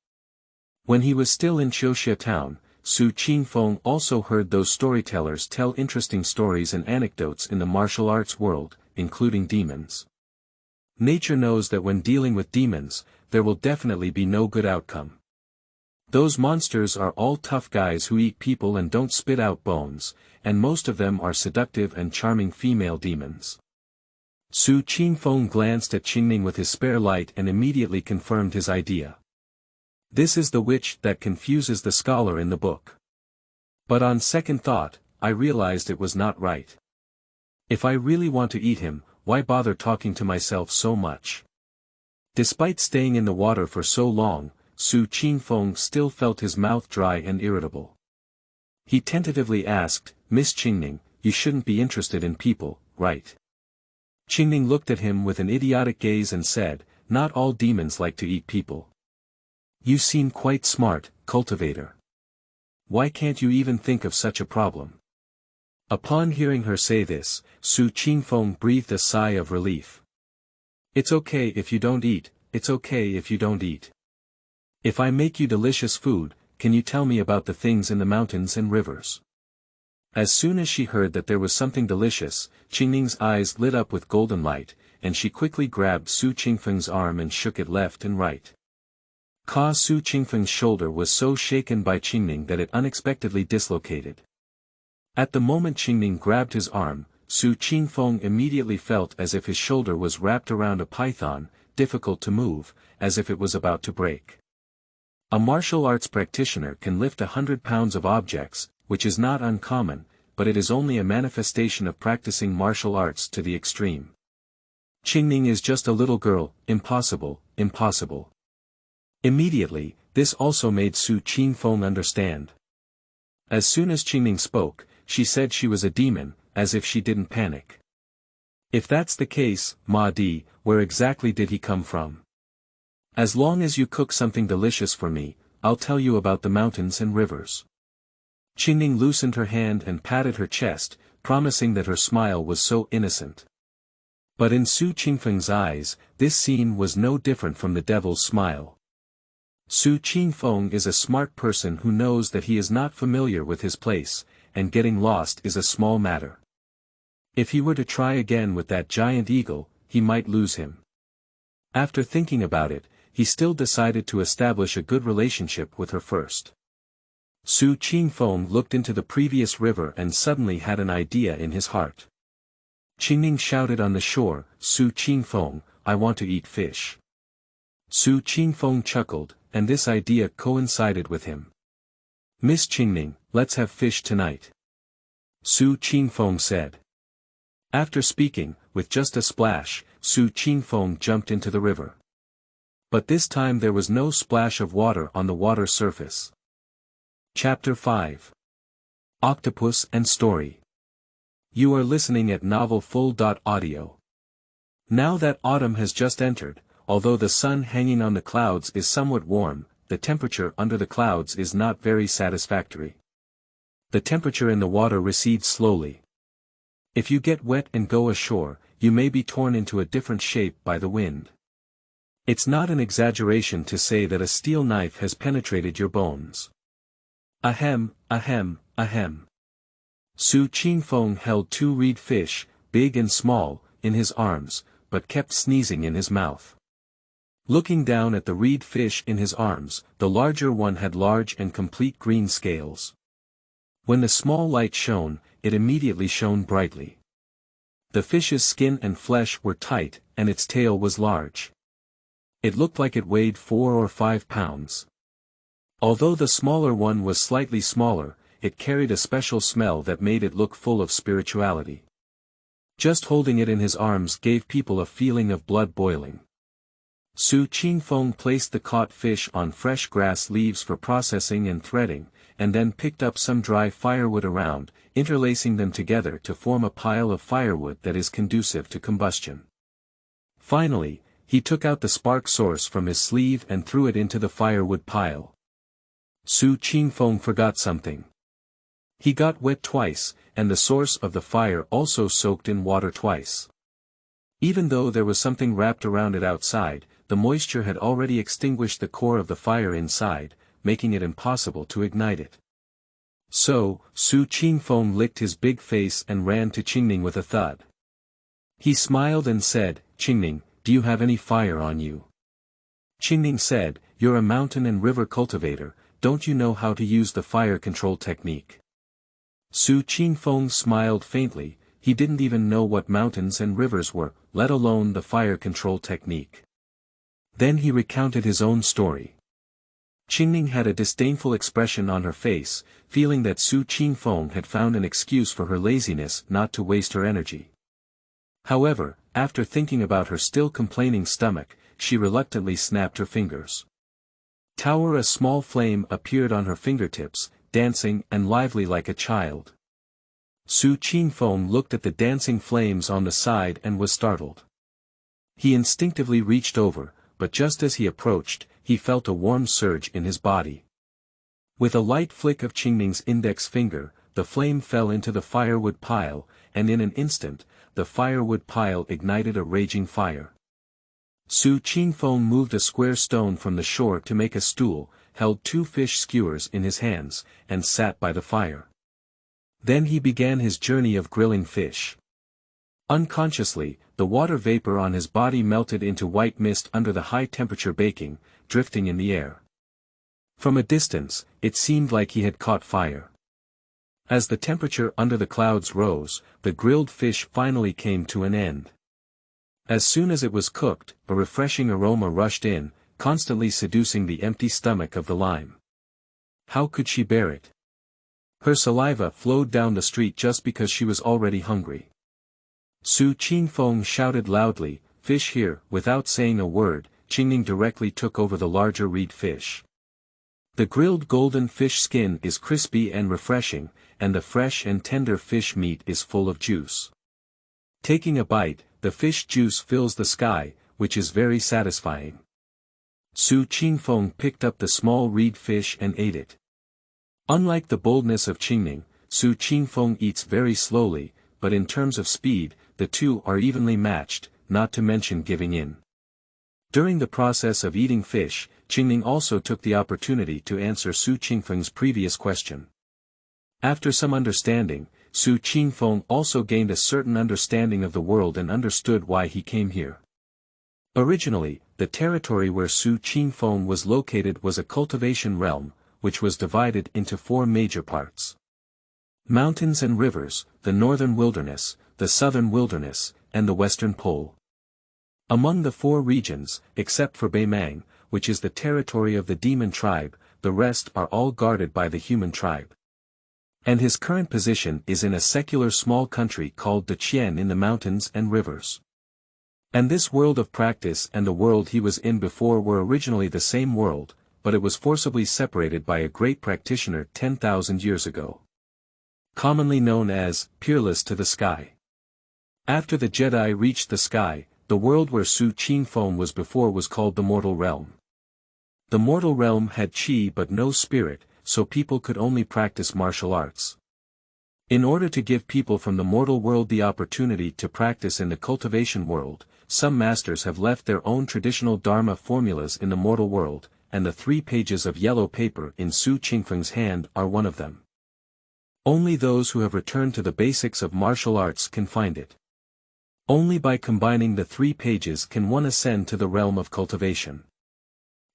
When he was still in Qiuxia town, Su Qingfeng also heard those storytellers tell interesting stories and anecdotes in the martial arts world, including demons. Nature knows that when dealing with demons, there will definitely be no good outcome. Those monsters are all tough guys who eat people and don't spit out bones, and most of them are seductive and charming female demons. Su Qingfeng glanced at Qingning with his spare light and immediately confirmed his idea. This is the witch that confuses the scholar in the book. But on second thought, I realized it was not right. If I really want to eat him, why bother talking to myself so much? Despite staying in the water for so long, Su Qingfeng still felt his mouth dry and irritable. He tentatively asked, Miss Qingning, you shouldn't be interested in people, right? Qingning looked at him with an idiotic gaze and said, not all demons like to eat people. You seem quite smart, cultivator. Why can't you even think of such a problem? Upon hearing her say this, Su Qingfeng breathed a sigh of relief. It's okay if you don't eat, it's okay if you don't eat. If I make you delicious food, can you tell me about the things in the mountains and rivers? As soon as she heard that there was something delicious, Qingning's eyes lit up with golden light, and she quickly grabbed Su Qingfeng's arm and shook it left and right. Su Qingfeng's shoulder was so shaken by Qingning that it unexpectedly dislocated. At the moment Qingning grabbed his arm, Su Qingfeng immediately felt as if his shoulder was wrapped around a python, difficult to move, as if it was about to break. A martial arts practitioner can lift 100 pounds of objects, which is not uncommon, but it is only a manifestation of practicing martial arts to the extreme. Qingning is just a little girl, impossible, impossible. Immediately, this also made Su Qingfeng understand. As soon as Qingning spoke, she said she was a demon, as if she didn't panic. If that's the case, Ma Di, where exactly did he come from? As long as you cook something delicious for me, I'll tell you about the mountains and rivers. Qingning loosened her hand and patted her chest, promising that her smile was so innocent. But in Su Qingfeng's eyes, this scene was no different from the devil's smile. Su Qingfeng is a smart person who knows that he is not familiar with his place, and getting lost is a small matter. If he were to try again with that giant eagle, he might lose him. After thinking about it, he still decided to establish a good relationship with her first. Su Qingfeng looked into the previous river and suddenly had an idea in his heart. Qingning shouted on the shore, Su Qingfeng, I want to eat fish. Su Qingfeng chuckled, and this idea coincided with him. Miss Qingning, let's have fish tonight. Su Qingfeng said. After speaking, with just a splash, Su Qingfeng jumped into the river. But this time there was no splash of water on the water surface. Chapter 5. Octopus and Story. You are listening at novelfull.audio. Now that autumn has just entered, although the sun hanging on the clouds is somewhat warm, the temperature under the clouds is not very satisfactory. The temperature in the water recedes slowly. If you get wet and go ashore, you may be torn into a different shape by the wind. It's not an exaggeration to say that a steel knife has penetrated your bones. Ahem, ahem, ahem. Su Qingfeng held 2 reed fish, big and small, in his arms, but kept sneezing in his mouth. Looking down at the reed fish in his arms, the larger one had large and complete green scales. When the small light shone, it immediately shone brightly. The fish's skin and flesh were tight, and its tail was large. It looked like it weighed 4 or 5 pounds. Although the smaller one was slightly smaller, it carried a special smell that made it look full of spirituality. Just holding it in his arms gave people a feeling of blood boiling. Su Qingfeng placed the caught fish on fresh grass leaves for processing and threading, and then picked up some dry firewood around, interlacing them together to form a pile of firewood that is conducive to combustion. Finally, he took out the spark source from his sleeve and threw it into the firewood pile. Qingfeng forgot something. He got wet twice, and the source of the fire also soaked in water twice. Even though there was something wrapped around it outside, the moisture had already extinguished the core of the fire inside, making it impossible to ignite it. So, Qingfeng licked his big face and ran to Qingning with a thud. He smiled and said, "Qingning, do you have any fire on you?" Qingning said, "You're a mountain and river cultivator, don't you know how to use the fire control technique?" Qingfeng smiled faintly, he didn't even know what mountains and rivers were, let alone the fire control technique. Then he recounted his own story. Qingning had a disdainful expression on her face, feeling that Qingfeng had found an excuse for her laziness not to waste her energy. However, after thinking about her still complaining stomach, she reluctantly snapped her fingers. A small flame appeared on her fingertips, dancing and lively like a child. Qingfeng looked at the dancing flames on the side and was startled. He instinctively reached over, but just as he approached, he felt a warm surge in his body. With a light flick of Qingning's index finger, the flame fell into the firewood pile, and in an instant, the firewood pile ignited a raging fire. Qingfeng moved a square stone from the shore to make a stool, held 2 fish skewers in his hands, and sat by the fire. Then he began his journey of grilling fish. Unconsciously, the water vapor on his body melted into white mist under the high-temperature baking, drifting in the air. From a distance, it seemed like he had caught fire. As the temperature under the clouds rose, the grilled fish finally came to an end. As soon as it was cooked, a refreshing aroma rushed in, constantly seducing the empty stomach of the lime. How could she bear it? Her saliva flowed down the street just because she was already hungry. Qingfeng shouted loudly, "Fish here!" Without saying a word, Qingning directly took over the larger reed fish. The grilled golden fish skin is crispy and refreshing, and the fresh and tender fish meat is full of juice. Taking a bite, the fish juice fills the sky, which is very satisfying. Qingfeng picked up the small reed fish and ate it. Unlike the boldness of Qingning, Qingfeng eats very slowly, but in terms of speed, the two are evenly matched, not to mention giving in. During the process of eating fish, Qingning also took the opportunity to answer Qingfeng's previous question. After some understanding, Qingfeng also gained a certain understanding of the world and understood why he came here. Originally, the territory where Qingfeng was located was a cultivation realm, which was divided into 4 major parts. Mountains and rivers, the northern wilderness, the southern wilderness, and the western pole. Among the 4 regions, except for Beimang, which is the territory of the demon tribe, the rest are all guarded by the human tribe. And his current position is in a secular small country called Deqian in the mountains and rivers. And this world of practice and the world he was in before were originally the same world, but it was forcibly separated by a great practitioner 10,000 years ago. Commonly known as, Peerless to the Sky. After the Jedi reached the sky, the world where Qingfeng was before was called the Mortal Realm. The Mortal Realm had qi but no spirit, so people could only practice martial arts. In order to give people from the mortal world the opportunity to practice in the cultivation world, some masters have left their own traditional dharma formulas in the mortal world, and the 3 pages of yellow paper in Qingfeng's hand are one of them. Only those who have returned to the basics of martial arts can find it. Only by combining the 3 pages can one ascend to the realm of cultivation.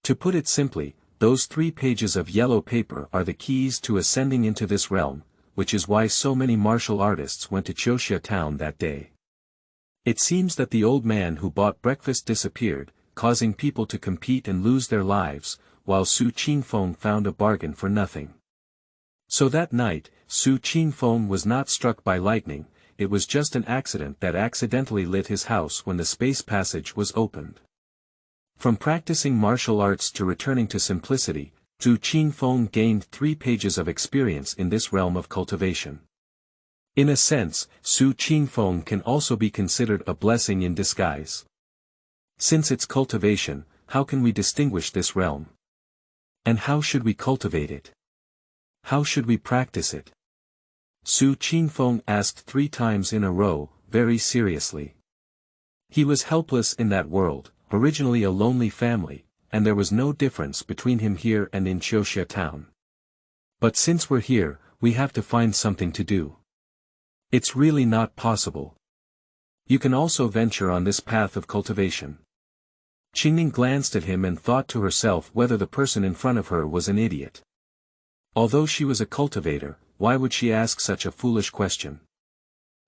To put it simply, those 3 pages of yellow paper are the keys to ascending into this realm, which is why so many martial artists went to Qiuxia town that day. It seems that the old man who bought breakfast disappeared, causing people to compete and lose their lives, while Qingfeng found a bargain for nothing. So that night, Qingfeng was not struck by lightning, it was just an accident that accidentally lit his house when the space passage was opened. From practicing martial arts to returning to simplicity, Su Qingfeng gained 3 pages of experience in this realm of cultivation. In a sense, Su Qingfeng can also be considered a blessing in disguise. Since its cultivation, how can we distinguish this realm? And how should we cultivate it? How should we practice it? Su Qingfeng asked 3 times in a row, very seriously. He was helpless in that world, originally a lonely family, and there was no difference between him here and in Qiuxia town. But since we're here, we have to find something to do. It's really not possible. You can also venture on this path of cultivation. Qingning glanced at him and thought to herself whether the person in front of her was an idiot. Although she was a cultivator, why would she ask such a foolish question?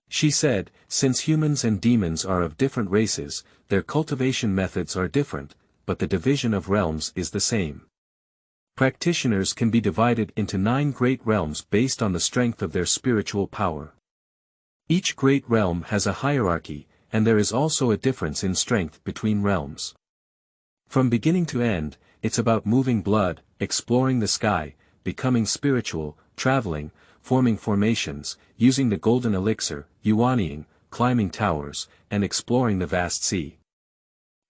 She said, since humans and demons are of different races, their cultivation methods are different, but the division of realms is the same. Practitioners can be divided into 9 great realms based on the strength of their spiritual power. Each great realm has a hierarchy, and there is also a difference in strength between realms. From beginning to end, it's about moving blood, exploring the sky, becoming spiritual, traveling, forming formations, using the golden elixir, yuanying, climbing towers, and exploring the vast sea.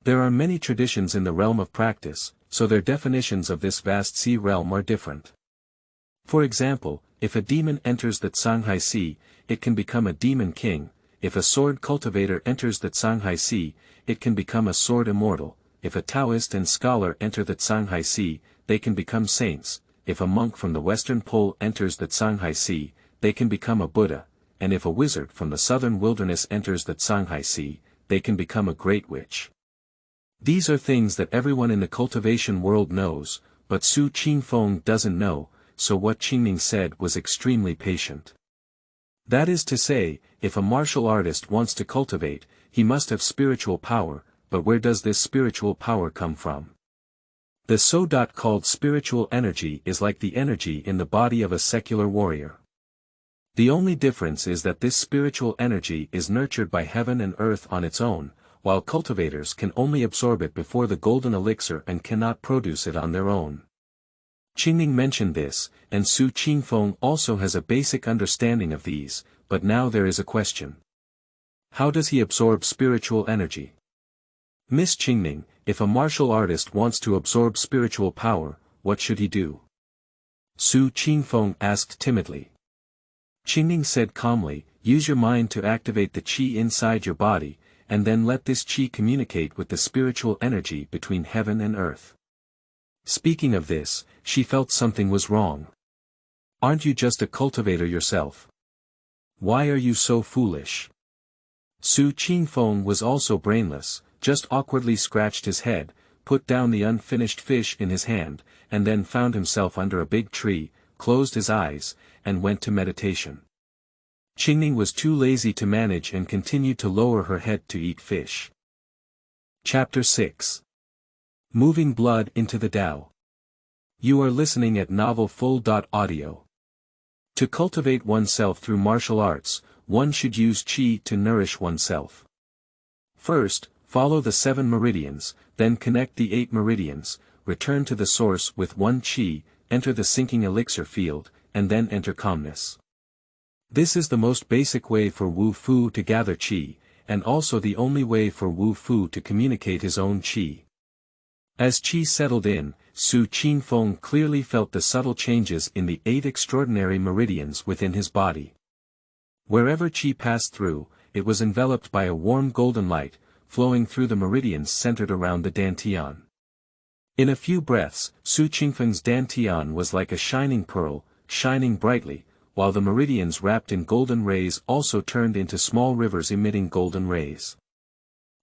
There are many traditions in the realm of practice, so their definitions of this vast sea realm are different. For example, if a demon enters the Shanghai Sea, it can become a demon king. If a sword cultivator enters the Shanghai Sea, it can become a sword immortal. If a Taoist and scholar enter the Shanghai Sea, they can become saints. If a monk from the western pole enters the Shanghai Sea, they can become a Buddha, and if a wizard from the southern wilderness enters the Shanghai Sea, they can become a great witch. These are things that everyone in the cultivation world knows, but Su Qingfeng doesn't know, so what Qingning said was extremely patient. That is to say, if a martial artist wants to cultivate, he must have spiritual power, but where does this spiritual power come from? The so-called spiritual energy is like the energy in the body of a secular warrior. The only difference is that this spiritual energy is nurtured by heaven and earth on its own, while cultivators can only absorb it before the golden elixir and cannot produce it on their own. Qingning mentioned this, and Su Qingfeng also has a basic understanding of these, but now there is a question. How does he absorb spiritual energy? Miss Qingning, if a martial artist wants to absorb spiritual power, what should he do? Su Qingfeng asked timidly. Qingning said calmly, use your mind to activate the qi inside your body, and then let this qi communicate with the spiritual energy between heaven and earth. Speaking of this, she felt something was wrong. Aren't you just a cultivator yourself? Why are you so foolish? Su Qingfeng was also brainless, just awkwardly scratched his head, put down the unfinished fish in his hand, and then found himself under a big tree, closed his eyes, and went to meditation. Qingning was too lazy to manage and continued to lower her head to eat fish. Chapter 6. Moving Blood into the Tao. You are listening at novelfull.audio. To cultivate oneself through martial arts, one should use qi to nourish oneself. First, follow the 7 meridians, then connect the 8 meridians, return to the source with 1 qi, enter the sinking elixir field, and then enter calmness. This is the most basic way for Wu Fu to gather qi, and also the only way for Wu Fu to communicate his own qi. As qi settled in, Su Qingfeng clearly felt the subtle changes in the 8 extraordinary meridians within his body. Wherever qi passed through, it was enveloped by a warm golden light, flowing through the meridians centered around the dantian. In a few breaths, Su Qingfeng's dantian was like a shining pearl, shining brightly, while the meridians wrapped in golden rays also turned into small rivers emitting golden rays.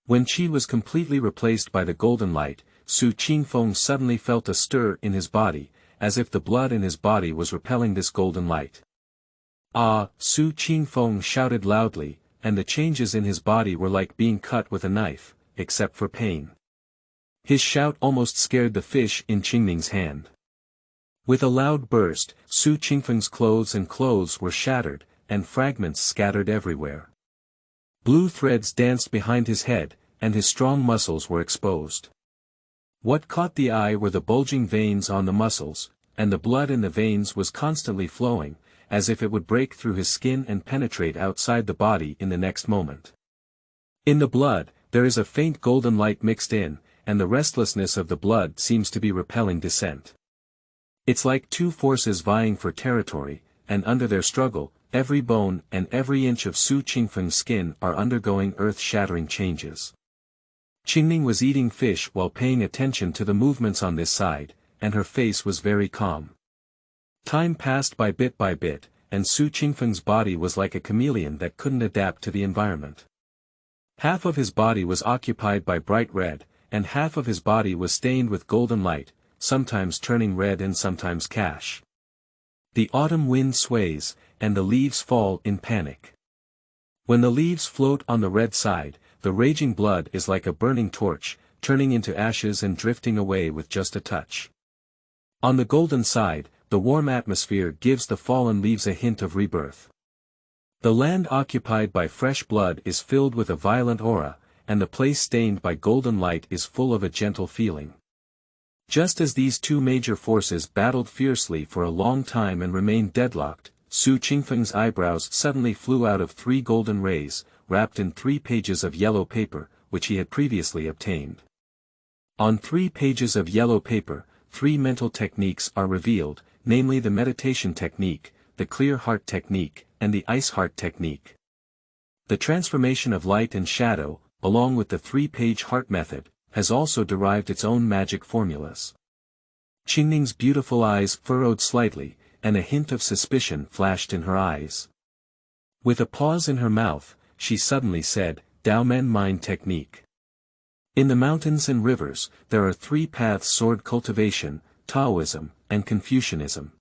When qi was completely replaced by the golden light, Su Qingfeng suddenly felt a stir in his body, as if the blood in his body was repelling this golden light. Ah! Su Qingfeng shouted loudly, and the changes in his body were like being cut with a knife, except for pain. His shout almost scared the fish in Qingning's hand. With a loud burst, Su Qingfeng's clothes were shattered, and fragments scattered everywhere. Blue threads danced behind his head, and his strong muscles were exposed. What caught the eye were the bulging veins on the muscles, and the blood in the veins was constantly flowing, as if it would break through his skin and penetrate outside the body in the next moment. In the blood, there is a faint golden light mixed in, and the restlessness of the blood seems to be repelling descent. It's like two forces vying for territory, and under their struggle, every bone and every inch of Su Qingfeng's skin are undergoing earth-shattering changes. Qingning was eating fish while paying attention to the movements on this side, and her face was very calm. Time passed by bit, and Su Qingfeng's body was like a chameleon that couldn't adapt to the environment. Half of his body was occupied by bright red, and half of his body was stained with golden light, sometimes turning red and sometimes cash. The autumn wind sways, and the leaves fall in panic. When the leaves float on the red side, the raging blood is like a burning torch, turning into ashes and drifting away with just a touch. On the golden side, the warm atmosphere gives the fallen leaves a hint of rebirth. The land occupied by fresh blood is filled with a violent aura, and the place stained by golden light is full of a gentle feeling. Just as these two major forces battled fiercely for a long time and remained deadlocked, Su Qingfeng's eyebrows suddenly flew out of 3 golden rays, wrapped in 3 pages of yellow paper, which he had previously obtained. On 3 pages of yellow paper, 3 mental techniques are revealed, namely the meditation technique, the clear heart technique, and the ice heart technique. The transformation of light and shadow, along with the 3-page heart method, has also derived its own magic formulas. Qingning's beautiful eyes furrowed slightly, and a hint of suspicion flashed in her eyes. With a pause in her mouth, she suddenly said, Daomen Mind Technique. In the mountains and rivers, there are 3 paths: sword cultivation, Taoism, and Confucianism.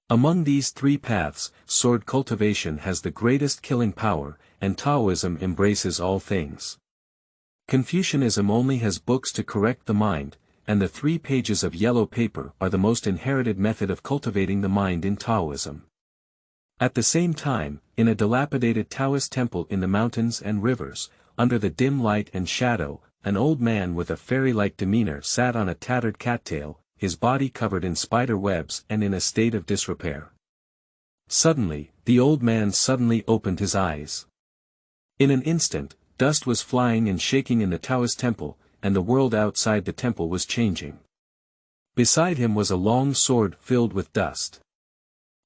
Among these 3 paths, sword cultivation has the greatest killing power, and Taoism embraces all things. Confucianism only has books to correct the mind, and the 3 pages of yellow paper are the most inherited method of cultivating the mind in Taoism. At the same time, in a dilapidated Taoist temple in the mountains and rivers, under the dim light and shadow, an old man with a fairy-like demeanor sat on a tattered cattail, his body covered in spider webs and in a state of disrepair. Suddenly, the old man suddenly opened his eyes. In an instant, dust was flying and shaking in the Taoist temple, and the world outside the temple was changing. Beside him was a long sword filled with dust.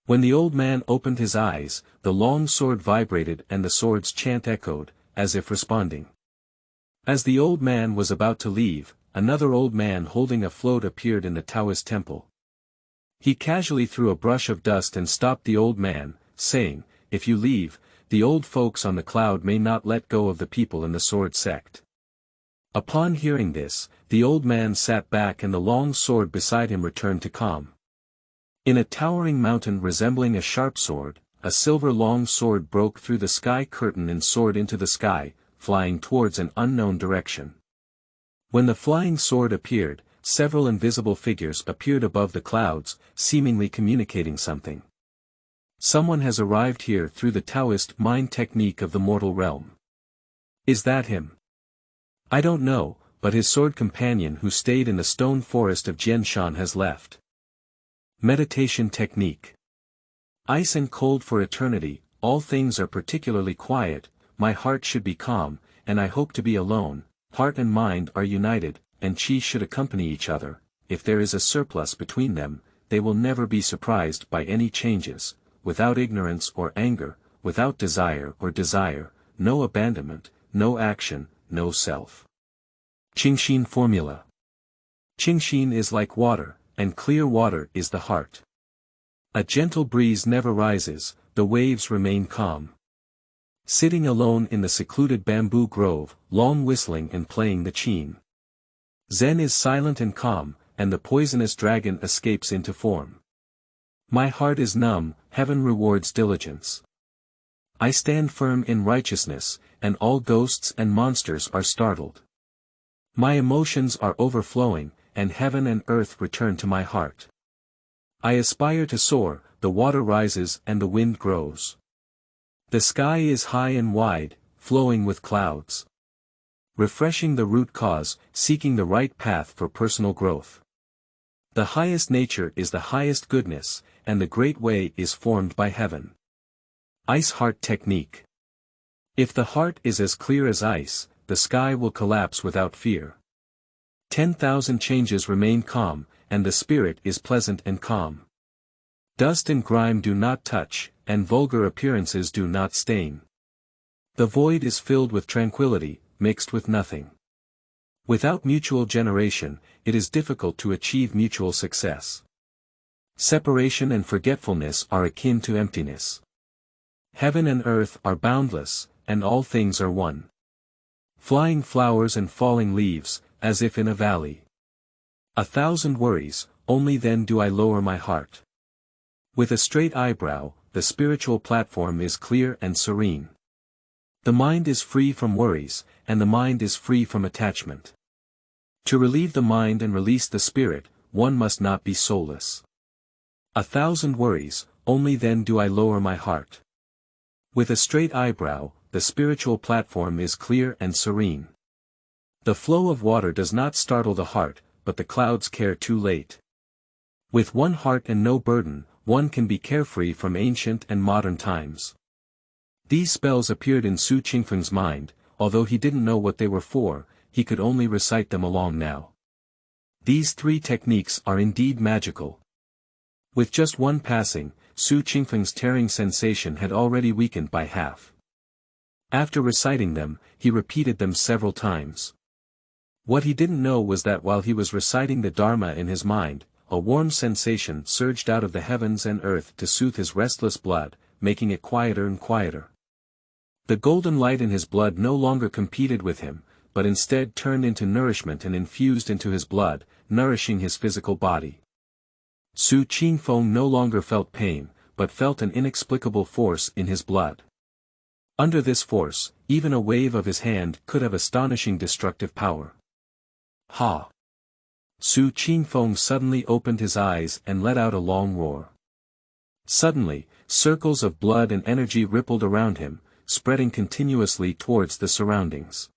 When the old man opened his eyes, the long sword vibrated and the sword's chant echoed, as if responding. As the old man was about to leave, another old man holding a float appeared in the Taoist temple. He casually threw a brush of dust and stopped the old man, saying, "If you leave, the old folks on the cloud may not let go of the people in the sword sect." Upon hearing this, the old man sat back and the long sword beside him returned to calm. In a towering mountain resembling a sharp sword, a silver long sword broke through the sky curtain and soared into the sky, flying towards an unknown direction. When the flying sword appeared, several invisible figures appeared above the clouds, seemingly communicating something. Someone has arrived here through the Taoist mind technique of the mortal realm. Is that him? I don't know, but his sword companion who stayed in the stone forest of Jianshan has left. Meditation technique. Ice and cold for eternity, all things are particularly quiet, my heart should be calm, and I hope to be alone, heart and mind are united, and qi should accompany each other, if there is a surplus between them, they will never be surprised by any changes, without ignorance or anger, without desire or desire, no abandonment, no action, no self. Qingxin formula. Qingxin is like water, and clear water is the heart. A gentle breeze never rises, the waves remain calm. Sitting alone in the secluded bamboo grove, long whistling and playing the qin. Zen is silent and calm, and the poisonous dragon escapes into form. My heart is numb, heaven rewards diligence. I stand firm in righteousness, and all ghosts and monsters are startled. My emotions are overflowing, and heaven and earth return to my heart. I aspire to soar, the water rises and the wind grows. The sky is high and wide, flowing with clouds. refreshing the root cause, seeking the right path for personal growth. The highest nature is the highest goodness, and the great way is formed by heaven. Ice Heart Technique. If the heart is as clear as ice, the sky will collapse without fear. 10,000 changes remain calm, and the spirit is pleasant and calm. Dust and grime do not touch, and vulgar appearances do not stain. The void is filled with tranquility, mixed with nothing. Without mutual generation, it is difficult to achieve mutual success. Separation and forgetfulness are akin to emptiness. Heaven and earth are boundless, and all things are one. Flying flowers and falling leaves, as if in a valley. 1,000 worries, only then do I lower my heart. With a straight eyebrow, the spiritual platform is clear and serene. The mind is free from worries, and the mind is free from attachment. To relieve the mind and release the spirit, one must not be soulless. 1,000 worries, only then do I lower my heart. With a straight eyebrow, the spiritual platform is clear and serene. The flow of water does not startle the heart, but the clouds care too late. With one heart and no burden, one can be carefree from ancient and modern times. These spells appeared in Su Qingfeng's mind, although he didn't know what they were for, he could only recite them along now. These 3 techniques are indeed magical. With just one passing, Su Qingfeng's tearing sensation had already weakened by half. After reciting them, he repeated them several times. What he didn't know was that while he was reciting the Dharma in his mind, a warm sensation surged out of the heavens and earth to soothe his restless blood, making it quieter and quieter. The golden light in his blood no longer competed with him, but instead turned into nourishment and infused into his blood, nourishing his physical body. Su Qingfeng no longer felt pain, but felt an inexplicable force in his blood. Under this force, even a wave of his hand could have astonishing destructive power. Ha! Su Qingfeng suddenly opened his eyes and let out a long roar. Suddenly, circles of blood and energy rippled around him, spreading continuously towards the surroundings.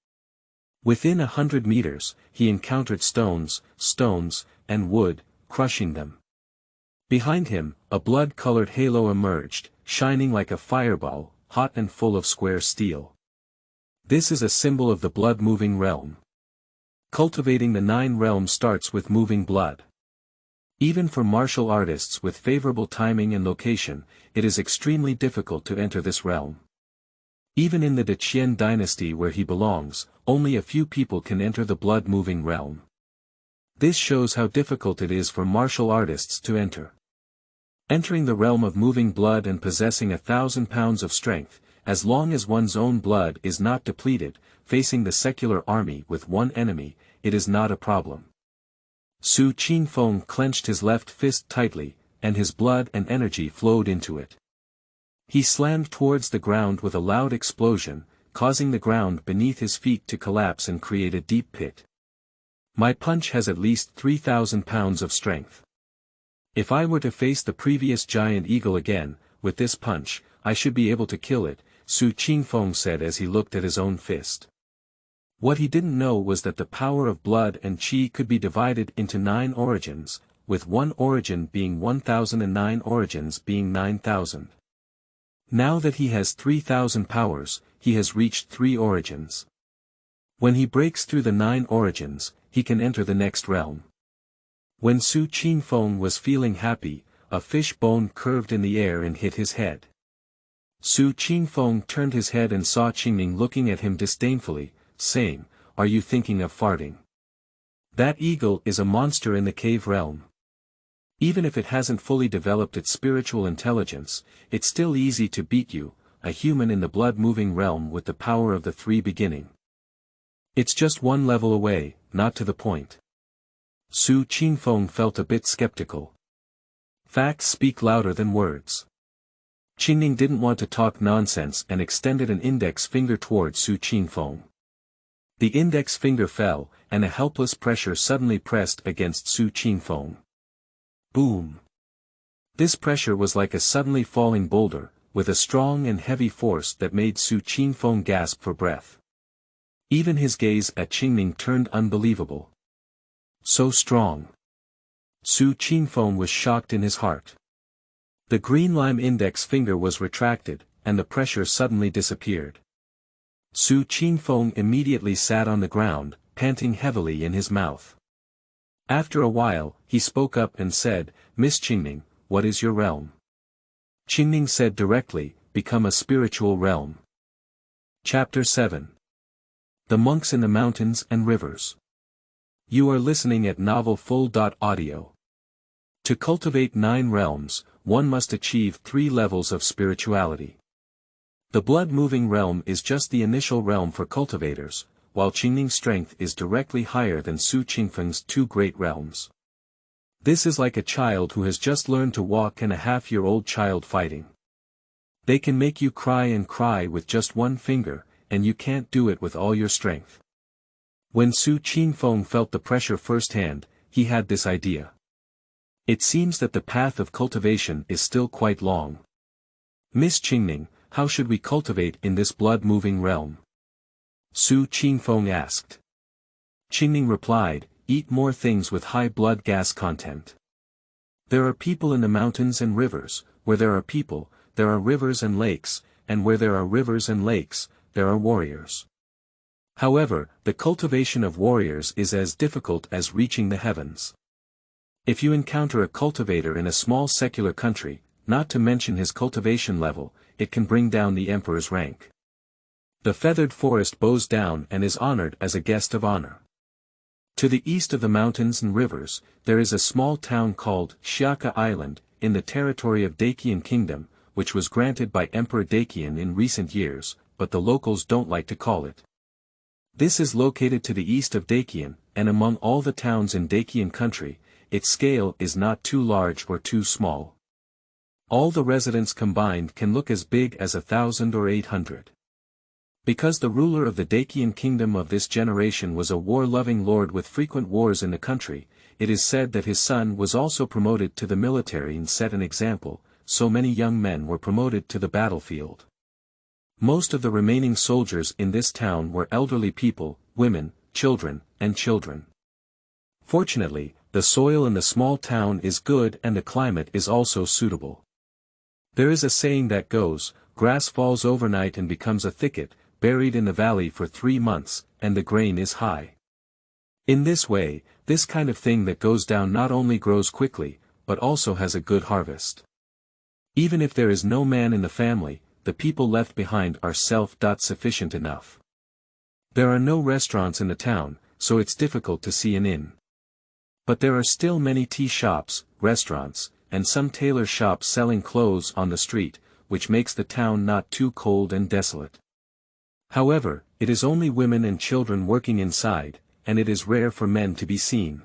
Within 100 meters, he encountered stones, and wood, crushing them. Behind him, a blood-colored halo emerged, shining like a fireball, hot and full of square steel. This is a symbol of the blood-moving realm. Cultivating the 9 realms starts with moving blood. Even for martial artists with favorable timing and location, it is extremely difficult to enter this realm. Even in the Deqian dynasty where he belongs, only a few people can enter the blood-moving realm. This shows how difficult it is for martial artists to enter. Entering the realm of moving blood and possessing 1,000 pounds of strength, as long as one's own blood is not depleted, facing the secular army with one enemy, it is not a problem. Su Qingfeng clenched his left fist tightly, and his blood and energy flowed into it. He slammed towards the ground with a loud explosion, causing the ground beneath his feet to collapse and create a deep pit. My punch has at least 3,000 pounds of strength. If I were to face the previous giant eagle again, with this punch, I should be able to kill it, Su Qingfeng said as he looked at his own fist. What he didn't know was that the power of blood and qi could be divided into 9 origins, with one origin being 1,000 and 9 origins being 9,000. Now that he has 3,000 powers, he has reached 3 origins. When he breaks through the 9 origins, he can enter the next realm. When Su Qingfeng was feeling happy, a fish bone curved in the air and hit his head. Su Qingfeng turned his head and saw Qingming looking at him disdainfully, saying, "Are you thinking of farting? That eagle is a monster in the cave realm. Even if it hasn't fully developed its spiritual intelligence, it's still easy to beat you, a human in the blood-moving realm with the power of the 3 beginning. It's just one level away, not to the point." Su Qingfeng felt a bit skeptical. Facts speak louder than words. Qingming didn't want to talk nonsense and extended an index finger towards Su Qingfeng. The index finger fell, and a helpless pressure suddenly pressed against Su Qingfeng. Boom! This pressure was like a suddenly falling boulder, with a strong and heavy force that made Su Qingfeng gasp for breath. Even his gaze at Qingming turned unbelievable. So strong. Su Qingfeng was shocked in his heart. The green lime index finger was retracted, and the pressure suddenly disappeared. Su Qingfeng immediately sat on the ground, panting heavily in his mouth. After a while, he spoke up and said, "Miss Qingming, what is your realm?" Qingming said directly, "Become a spiritual realm." Chapter 7. The Monks in the Mountains and Rivers. You are listening at novelfull.audio. To cultivate 9 realms, one must achieve 3 levels of spirituality. The blood-moving realm is just the initial realm for cultivators, while Qingming's strength is directly higher than Su Qingfeng's 2 great realms. This is like a child who has just learned to walk and a half-year-old child fighting. They can make you cry and cry with just one finger, and you can't do it with all your strength. When Su Qingfeng felt the pressure firsthand, he had this idea. It seems that the path of cultivation is still quite long. Miss Qingming, how should we cultivate in this blood-moving realm? Su Qingfeng asked. Qingming replied, eat more things with high blood gas content. There are people in the mountains and rivers. Where there are people, there are rivers and lakes, and where there are rivers and lakes, there are warriors. However, the cultivation of warriors is as difficult as reaching the heavens. If you encounter a cultivator in a small secular country, not to mention his cultivation level, it can bring down the emperor's rank. The feathered forest bows down and is honored as a guest of honor. To the east of the mountains and rivers, there is a small town called Xiaka Island, in the territory of Dacian Kingdom, which was granted by Emperor Dacian in recent years, but the locals don't like to call it. This is located to the east of Dacian, and among all the towns in Dacian country, its scale is not too large or too small. All the residents combined can look as big as 1,000 or 800. Because the ruler of the Dacian kingdom of this generation was a war-loving lord with frequent wars in the country, it is said that his son was also promoted to the military and set an example, so many young men were promoted to the battlefield. Most of the remaining soldiers in this town were elderly people, women, children, and children. Fortunately, the soil in the small town is good and the climate is also suitable. There is a saying that goes, grass falls overnight and becomes a thicket, buried in the valley for 3 months, and the grain is high. In this way, this kind of thing that goes down not only grows quickly, but also has a good harvest. Even if there is no man in the family, the people left behind are self-sufficient enough. There are no restaurants in the town, so it's difficult to see an inn. But there are still many tea shops, restaurants, and some tailor shops selling clothes on the street, which makes the town not too cold and desolate. However, it is only women and children working inside, and it is rare for men to be seen.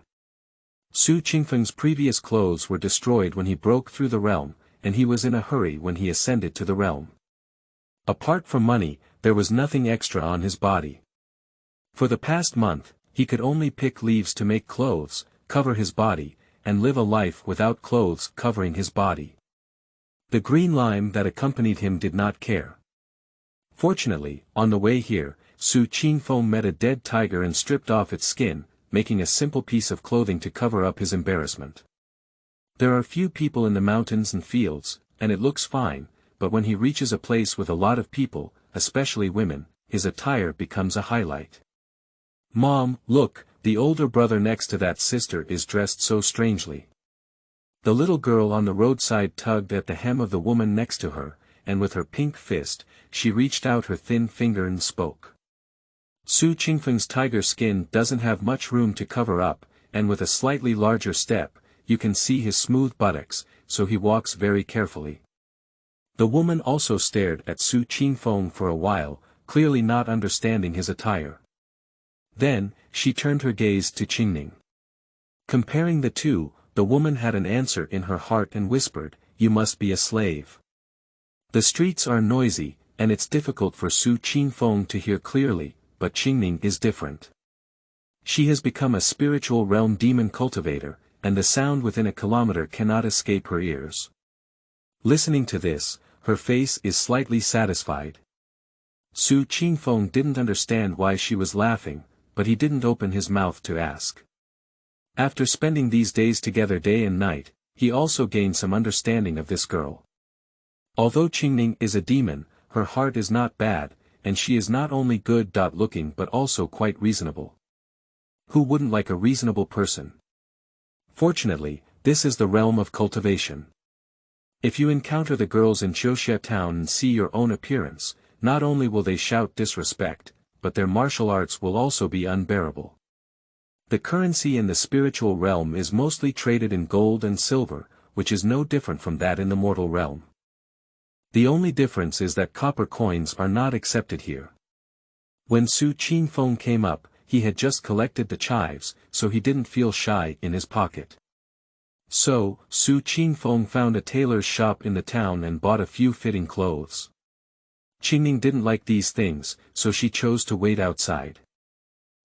Su Qingfeng's previous clothes were destroyed when he broke through the realm, and he was in a hurry when he ascended to the realm. Apart from money, there was nothing extra on his body. For the past month, he could only pick leaves to make clothes, cover his body, and live a life without clothes covering his body. The green lime that accompanied him did not care. Fortunately, on the way here, Su Qingfeng met a dead tiger and stripped off its skin, making a simple piece of clothing to cover up his embarrassment. There are few people in the mountains and fields, and it looks fine, but when he reaches a place with a lot of people, especially women, his attire becomes a highlight. Mom, look, the older brother next to that sister is dressed so strangely. The little girl on the roadside tugged at the hem of the woman next to her, and with her pink fist, she reached out her thin finger and spoke. Su Qingfeng's tiger skin doesn't have much room to cover up, and with a slightly larger step, you can see his smooth buttocks, so he walks very carefully. The woman also stared at Su Qingfeng for a while, clearly not understanding his attire. Then, she turned her gaze to Qingming. Comparing the two, the woman had an answer in her heart and whispered, "You must be a slave." The streets are noisy, and it's difficult for Su Qingfeng to hear clearly, but Qingming is different. She has become a spiritual realm demon cultivator, and the sound within a kilometer cannot escape her ears. Listening to this, her face is slightly satisfied. Su Qingfeng didn't understand why she was laughing, but he didn't open his mouth to ask. After spending these days together day and night, he also gained some understanding of this girl. Although Qingning is a demon, her heart is not bad, and she is not only good-looking but also quite reasonable. Who wouldn't like a reasonable person? Fortunately, this is the realm of cultivation. If you encounter the girls in Qiuxia town and see your own appearance, not only will they shout disrespect, but their martial arts will also be unbearable. The currency in the spiritual realm is mostly traded in gold and silver, which is no different from that in the mortal realm. The only difference is that copper coins are not accepted here. When Su Qingfeng came up, he had just collected the chives, so he didn't feel shy in his pocket. So, Su Qingfeng found a tailor's shop in the town and bought a few fitting clothes. Qingning didn't like these things, so she chose to wait outside.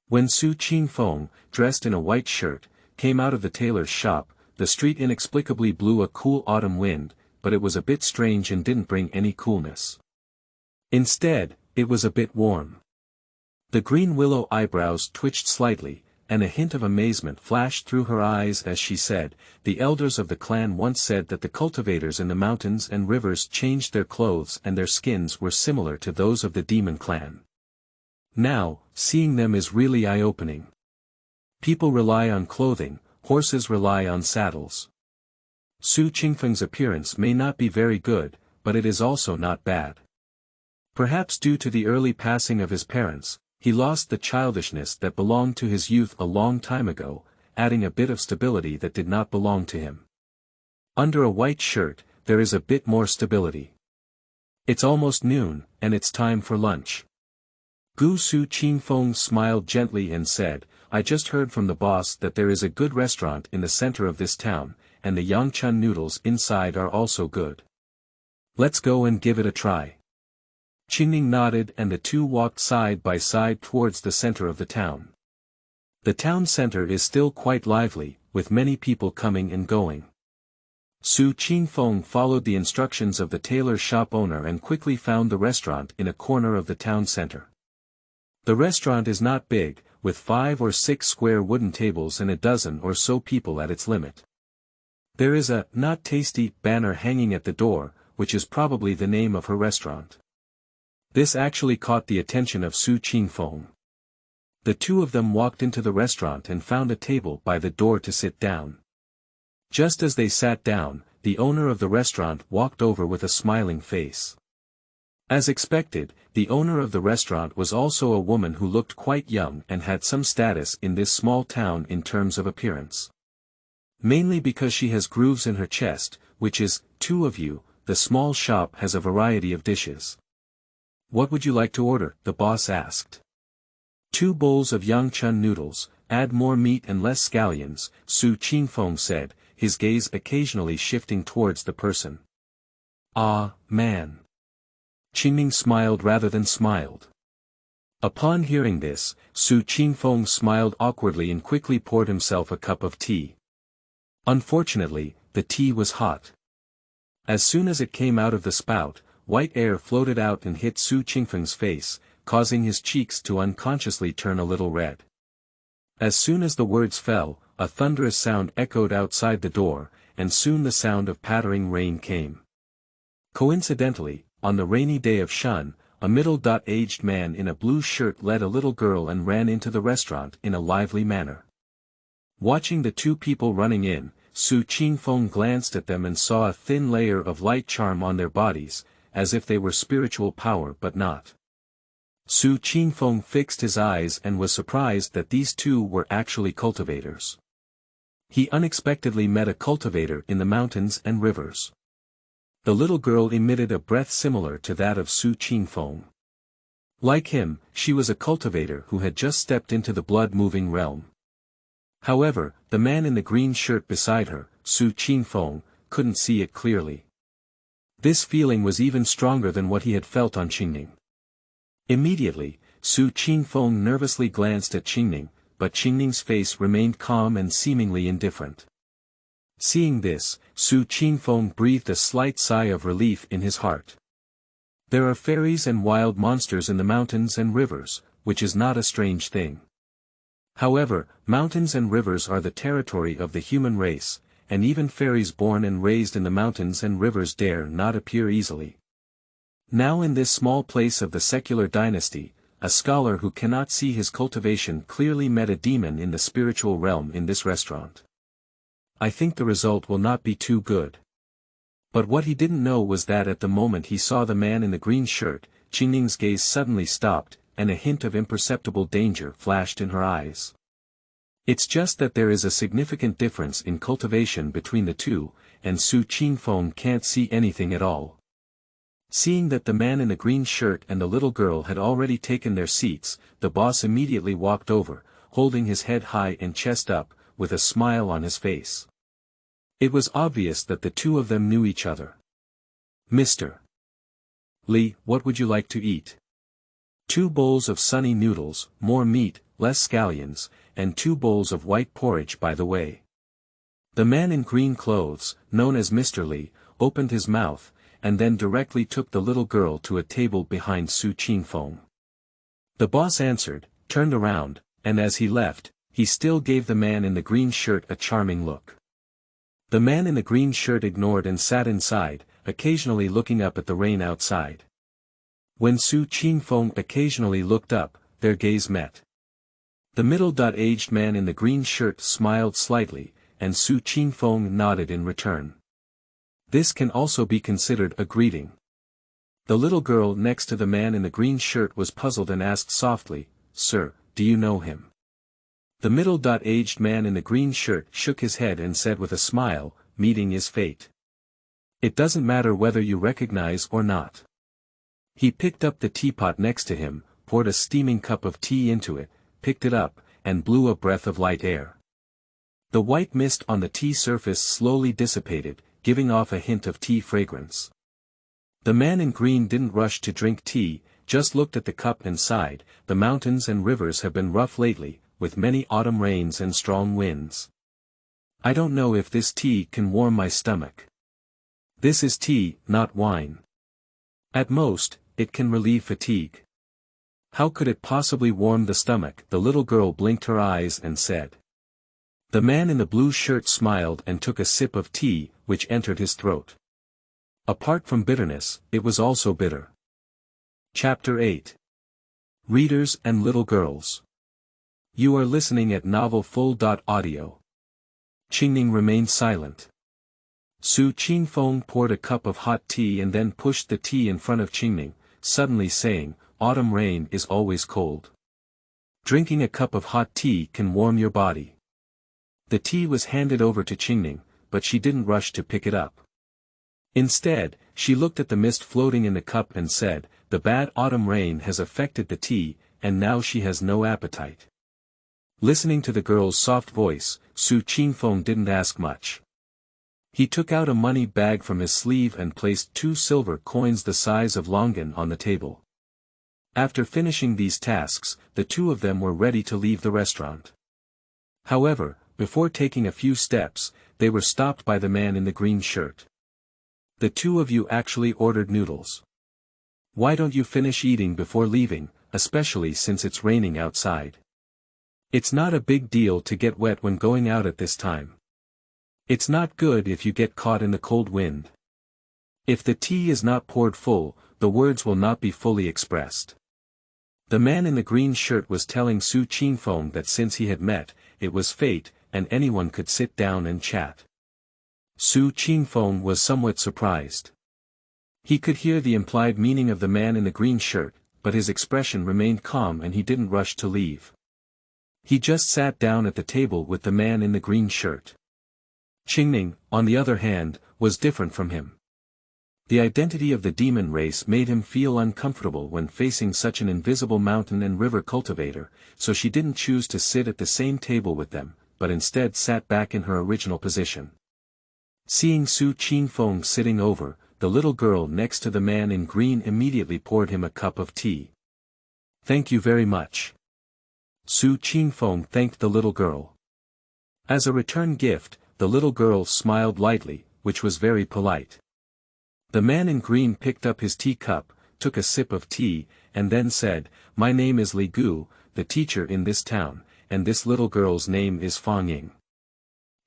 When Su Qingfeng, dressed in a white shirt, came out of the tailor's shop, the street inexplicably blew a cool autumn wind, but it was a bit strange and didn't bring any coolness. Instead, it was a bit warm. The green willow eyebrows twitched slightly, and a hint of amazement flashed through her eyes as she said, "The elders of the clan once said that the cultivators in the mountains and rivers changed their clothes and their skins were similar to those of the demon clan. Now, seeing them is really eye-opening. People rely on clothing, horses rely on saddles. Su Qingfeng's appearance may not be very good, but it is also not bad. Perhaps due to the early passing of his parents, he lost the childishness that belonged to his youth a long time ago, adding a bit of stability that did not belong to him. Under a white shirt, there is a bit more stability. It's almost noon, and it's time for lunch." Su Qingfeng smiled gently and said, "I just heard from the boss that there is a good restaurant in the center of this town, and the Yangchun noodles inside are also good. Let's go and give it a try." Qingning nodded and the two walked side by side towards the center of the town. The town center is still quite lively, with many people coming and going. Su Qingfeng followed the instructions of the tailor shop owner and quickly found the restaurant in a corner of the town center. The restaurant is not big, with 5 or 6 square wooden tables and a dozen or so people at its limit. There is a "Not Tasty" banner hanging at the door, which is probably the name of her restaurant. This actually caught the attention of Su Qingfeng. The two of them walked into the restaurant and found a table by the door to sit down. Just as they sat down, the owner of the restaurant walked over with a smiling face. As expected, the owner of the restaurant was also a woman who looked quite young and had some status in this small town in terms of appearance. Mainly because she has grooves in her chest, which is, "Two of you," the small shop has a variety of dishes. "What would you like to order?" the boss asked. "2 bowls of Yangchun noodles, add more meat and less scallions," Su Qingfeng said, his gaze occasionally shifting towards the person. "Ah, man." Qingning smiled rather than smiled. Upon hearing this, Su Qingfeng smiled awkwardly and quickly poured himself a cup of tea. Unfortunately, the tea was hot. As soon as it came out of the spout, white air floated out and hit Su Qingfeng's face, causing his cheeks to unconsciously turn a little red. As soon as the words fell, a thunderous sound echoed outside the door, and soon the sound of pattering rain came. Coincidentally, on the rainy day of Shun, a middle-aged man in a blue shirt led a little girl and ran into the restaurant in a lively manner. Watching the two people running in, Su Qingfeng glanced at them and saw a thin layer of light charm on their bodies, as if they were spiritual power but not. Su Qingfeng fixed his eyes and was surprised that these two were actually cultivators. He unexpectedly met a cultivator in the mountains and rivers. The little girl emitted a breath similar to that of Su Qingfeng. Like him, she was a cultivator who had just stepped into the blood-moving realm. However, the man in the green shirt beside her, Su Qingfeng, couldn't see it clearly. This feeling was even stronger than what he had felt on Qingning. Immediately, Su Qingfeng nervously glanced at Qingning, but Qingning's face remained calm and seemingly indifferent. Seeing this, Su Qingfeng breathed a slight sigh of relief in his heart. There are fairies and wild monsters in the mountains and rivers, which is not a strange thing. However, mountains and rivers are the territory of the human race, and even fairies born and raised in the mountains and rivers dare not appear easily. Now in this small place of the secular dynasty, a scholar who cannot see his cultivation clearly met a demon in the spiritual realm in this restaurant. I think the result will not be too good. But what he didn't know was that at the moment he saw the man in the green shirt, Qingning's gaze suddenly stopped, and a hint of imperceptible danger flashed in her eyes. It's just that there is a significant difference in cultivation between the two, and Qingfeng can't see anything at all. Seeing that the man in the green shirt and the little girl had already taken their seats, the boss immediately walked over, holding his head high and chest up, with a smile on his face. It was obvious that the two of them knew each other. "Mr. Li, what would you like to eat?" 2 bowls of sunny noodles, more meat, less scallions, and 2 bowls of white porridge by the way. The man in green clothes, known as Mr. Li, opened his mouth, and then directly took the little girl to a table behind Qingfeng. The boss answered, turned around, and as he left, he still gave the man in the green shirt a charming look. The man in the green shirt ignored and sat inside, occasionally looking up at the rain outside. When Qingfeng occasionally looked up, their gaze met. The middle-aged man in the green shirt smiled slightly, and Qingfeng nodded in return. This can also be considered a greeting. The little girl next to the man in the green shirt was puzzled and asked softly, "Sir, do you know him?" The middle-aged man in the green shirt shook his head and said with a smile, "Meeting is fate. It doesn't matter whether you recognize or not." He picked up the teapot next to him, poured a steaming cup of tea into it, picked it up, and blew a breath of light air. The white mist on the tea surface slowly dissipated, giving off a hint of tea fragrance. The man in green didn't rush to drink tea, just looked at the cup and sighed. "The mountains and rivers have been rough lately, with many autumn rains and strong winds. I don't know if this tea can warm my stomach. This is tea, not wine. At most, it can relieve fatigue. How could it possibly warm the stomach?" The little girl blinked her eyes and said. The man in the blue shirt smiled and took a sip of tea, which entered his throat. Apart from bitterness, it was also bitter. Chapter 8. Readers and Little Girls. You are listening at novelfull.audio. Qingning remained silent. Qingfeng poured a cup of hot tea and then pushed the tea in front of Qingning, suddenly saying, "Autumn rain is always cold. Drinking a cup of hot tea can warm your body." The tea was handed over to Qingning, but she didn't rush to pick it up. Instead, she looked at the mist floating in the cup and said, "The bad autumn rain has affected the tea, and now she has no appetite." Listening to the girl's soft voice, Qingfeng didn't ask much. He took out a money bag from his sleeve and placed 2 silver coins the size of longan on the table. After finishing these tasks, the two of them were ready to leave the restaurant. However, before taking a few steps, they were stopped by the man in the green shirt. "The two of you actually ordered noodles. Why don't you finish eating before leaving, especially since it's raining outside? It's not a big deal to get wet when going out at this time. It's not good if you get caught in the cold wind. If the tea is not poured full, the words will not be fully expressed." The man in the green shirt was telling Qingfeng that since he had met, it was fate, and anyone could sit down and chat. Qingfeng was somewhat surprised. He could hear the implied meaning of the man in the green shirt, but his expression remained calm and he didn't rush to leave. He just sat down at the table with the man in the green shirt. Qingning, on the other hand, was different from him. The identity of the demon race made him feel uncomfortable when facing such an invisible mountain and river cultivator, so she didn't choose to sit at the same table with them, but instead sat back in her original position. Seeing Qingfeng sitting over, the little girl next to the man in green immediately poured him a cup of tea. "Thank you very much." Qingfeng thanked the little girl. As a return gift, the little girl smiled lightly, which was very polite. The man in green picked up his teacup, took a sip of tea, and then said, "My name is Li Gu, the teacher in this town, and this little girl's name is Fang Ying.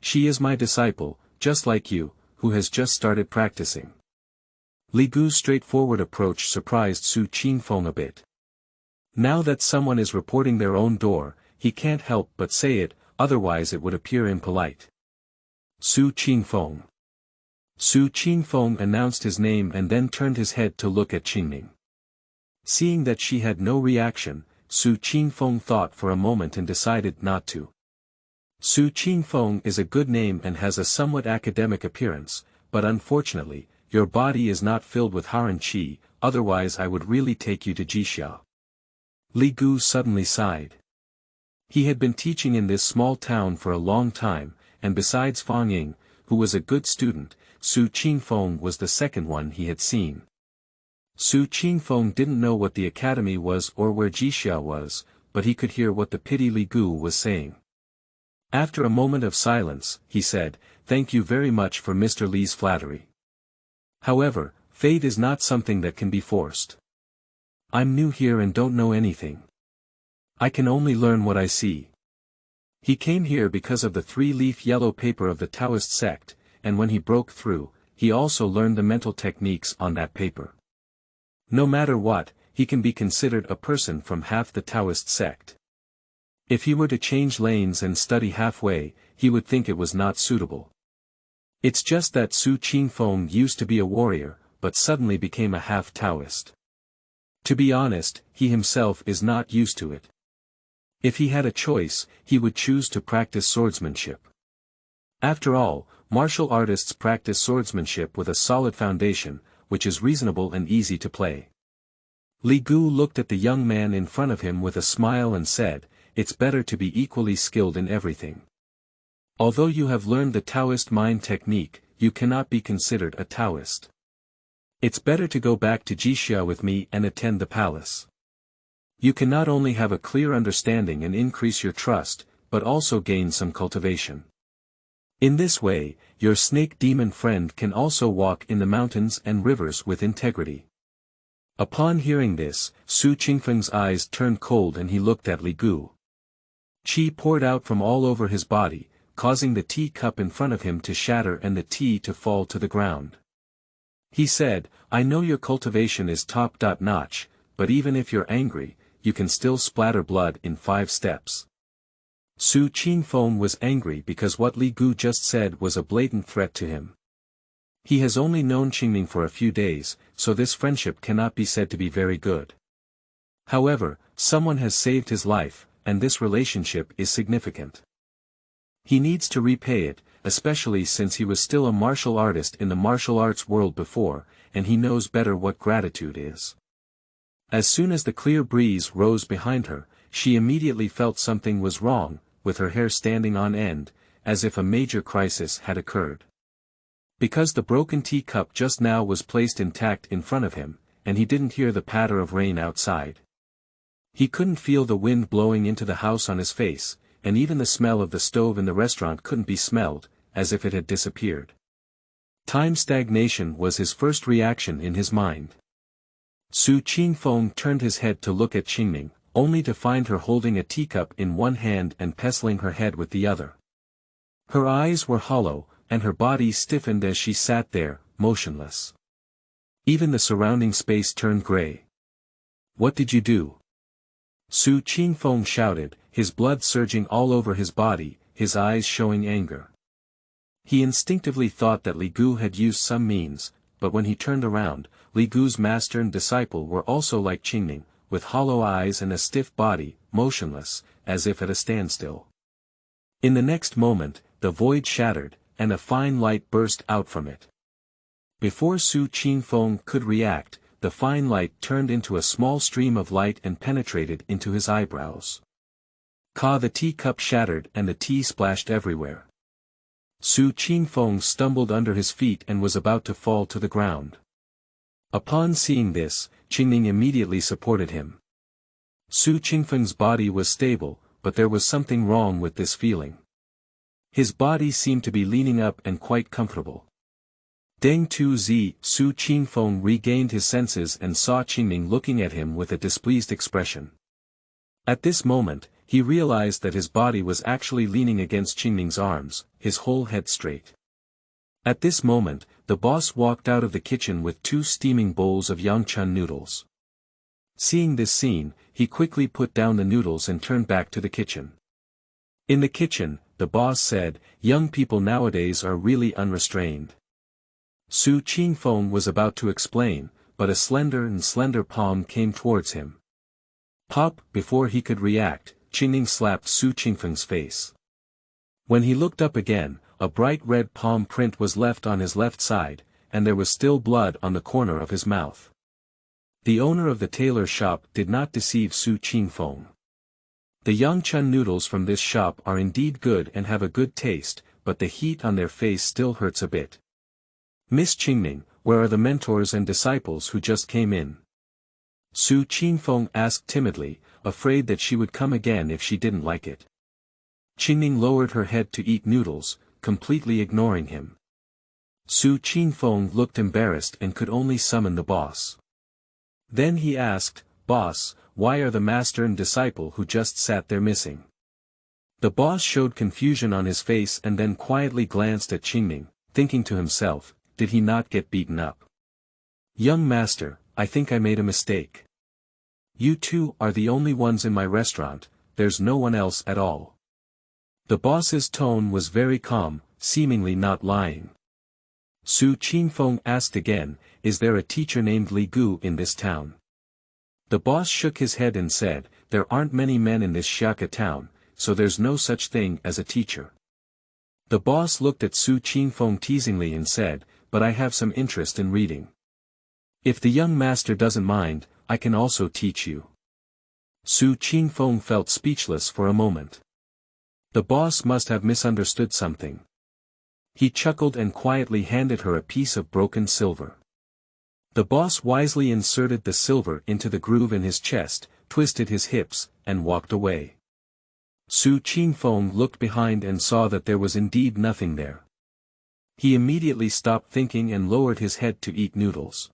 She is my disciple, just like you, who has just started practicing." Li Gu's straightforward approach surprised Su Qingfeng a bit. Now that someone is reporting their own door, he can't help but say it, otherwise it would appear impolite. Su Qingfeng. Su Qingfeng announced his name and then turned his head to look at Qingming. Seeing that she had no reaction, Su Qingfeng thought for a moment and decided not to. Su Qingfeng is a good name and has a somewhat academic appearance, but unfortunately, your body is not filled with Haran Qi, otherwise I would really take you to Jixia. Li Gu suddenly sighed. He had been teaching in this small town for a long time, and besides Fang Ying, who was a good student, Su Qingfeng was the second one he had seen. Su Qingfeng didn't know what the academy was or where Jixia was, but he could hear what the pity Li Gu was saying. After a moment of silence, he said, "Thank you very much for Mr. Li's flattery. However, fate is not something that can be forced. I'm new here and don't know anything. I can only learn what I see." He came here because of the 3-leaf yellow paper of the Taoist sect, and when he broke through, he also learned the mental techniques on that paper. No matter what, he can be considered a person from half the Taoist sect. If he were to change lanes and study halfway, he would think it was not suitable. It's just that Su Qingfeng used to be a warrior, but suddenly became a half Taoist. To be honest, he himself is not used to it. If he had a choice, he would choose to practice swordsmanship. After all, martial artists practice swordsmanship with a solid foundation, which is reasonable and easy to play. Li Gu looked at the young man in front of him with a smile and said, "It's better to be equally skilled in everything. Although you have learned the Taoist mind technique, you cannot be considered a Taoist. It's better to go back to Jixia with me and attend the palace. You can not only have a clear understanding and increase your trust, but also gain some cultivation. In this way, your snake demon friend can also walk in the mountains and rivers with integrity." Upon hearing this, Su Qingfeng's eyes turned cold and he looked at Li Gu. Qi poured out from all over his body, causing the tea cup in front of him to shatter and the tea to fall to the ground. He said, "I know your cultivation is top-notch, but even if you're angry, you can still splatter blood in 5 steps. Su Qingfeng was angry because what Li Gu just said was a blatant threat to him. He has only known Qingming for a few days, so this friendship cannot be said to be very good. However, someone has saved his life, and this relationship is significant. He needs to repay it, especially since he was still a martial artist in the martial arts world before, and he knows better what gratitude is." As soon as the clear breeze rose behind her, she immediately felt something was wrong, with her hair standing on end, as if a major crisis had occurred. Because the broken teacup just now was placed intact in front of him, and he didn't hear the patter of rain outside. He couldn't feel the wind blowing into the house on his face, and even the smell of the stove in the restaurant couldn't be smelled, as if it had disappeared. Time stagnation was his first reaction in his mind. Su Qingfeng turned his head to look at Qingming, only to find her holding a teacup in one hand and pestling her head with the other. Her eyes were hollow, and her body stiffened as she sat there, motionless. Even the surrounding space turned gray. "What did you do?" Su Qingfeng shouted, his blood surging all over his body, his eyes showing anger. He instinctively thought that Li Gu had used some means, but when he turned around, Li Gu's master and disciple were also like Qingming, with hollow eyes and a stiff body, motionless, as if at a standstill. In the next moment, the void shattered, and a fine light burst out from it. Before Su Qingfeng could react, the fine light turned into a small stream of light and penetrated into his eyebrows. The teacup shattered and the tea splashed everywhere. Su Qingfeng stumbled under his feet and was about to fall to the ground. Upon seeing this, Qingming immediately supported him. Su Qingfeng's body was stable, but there was something wrong with this feeling. His body seemed to be leaning up and quite comfortable. Deng Tu Zi, Su Qingfeng regained his senses and saw Qingming looking at him with a displeased expression. At this moment, he realized that his body was actually leaning against Qingming's arms, his whole head straight. At this moment, the boss walked out of the kitchen with 2 steaming bowls of Yangchun noodles. Seeing this scene, he quickly put down the noodles and turned back to the kitchen. In the kitchen, the boss said, "Young people nowadays are really unrestrained." Su Qingfeng was about to explain, but a slender palm came towards him. Pop! Before he could react, Qingming slapped Su Qingfeng's face. When he looked up again, a bright red palm print was left on his left side, and there was still blood on the corner of his mouth. The owner of the tailor shop did not deceive Su Qingfeng. The Yangchun noodles from this shop are indeed good and have a good taste, but the heat on their face still hurts a bit. "Miss Qingming, where are the mentors and disciples who just came in?" Su Qingfeng asked timidly, afraid that she would come again if she didn't like it. Qingming lowered her head to eat noodles, completely ignoring him. Su Qingfeng looked embarrassed and could only summon the boss. Then he asked, "Boss, why are the master and disciple who just sat there missing?" The boss showed confusion on his face and then quietly glanced at Qingming, thinking to himself, did he not get beaten up? "Young master, I think I made a mistake. You two are the only ones in my restaurant, there's no one else at all." The boss's tone was very calm, seemingly not lying. Su Qingfeng asked again, "Is there a teacher named Li Gu in this town?" The boss shook his head and said, "There aren't many men in this Xiaka town, so there's no such thing as a teacher." The boss looked at Su Qingfeng teasingly and said, "But I have some interest in reading. If the young master doesn't mind, I can also teach you." Su Qingfeng felt speechless for a moment. The boss must have misunderstood something. He chuckled and quietly handed her a piece of broken silver. The boss wisely inserted the silver into the groove in his chest, twisted his hips, and walked away. Su Qingfeng looked behind and saw that there was indeed nothing there. He immediately stopped thinking and lowered his head to eat noodles.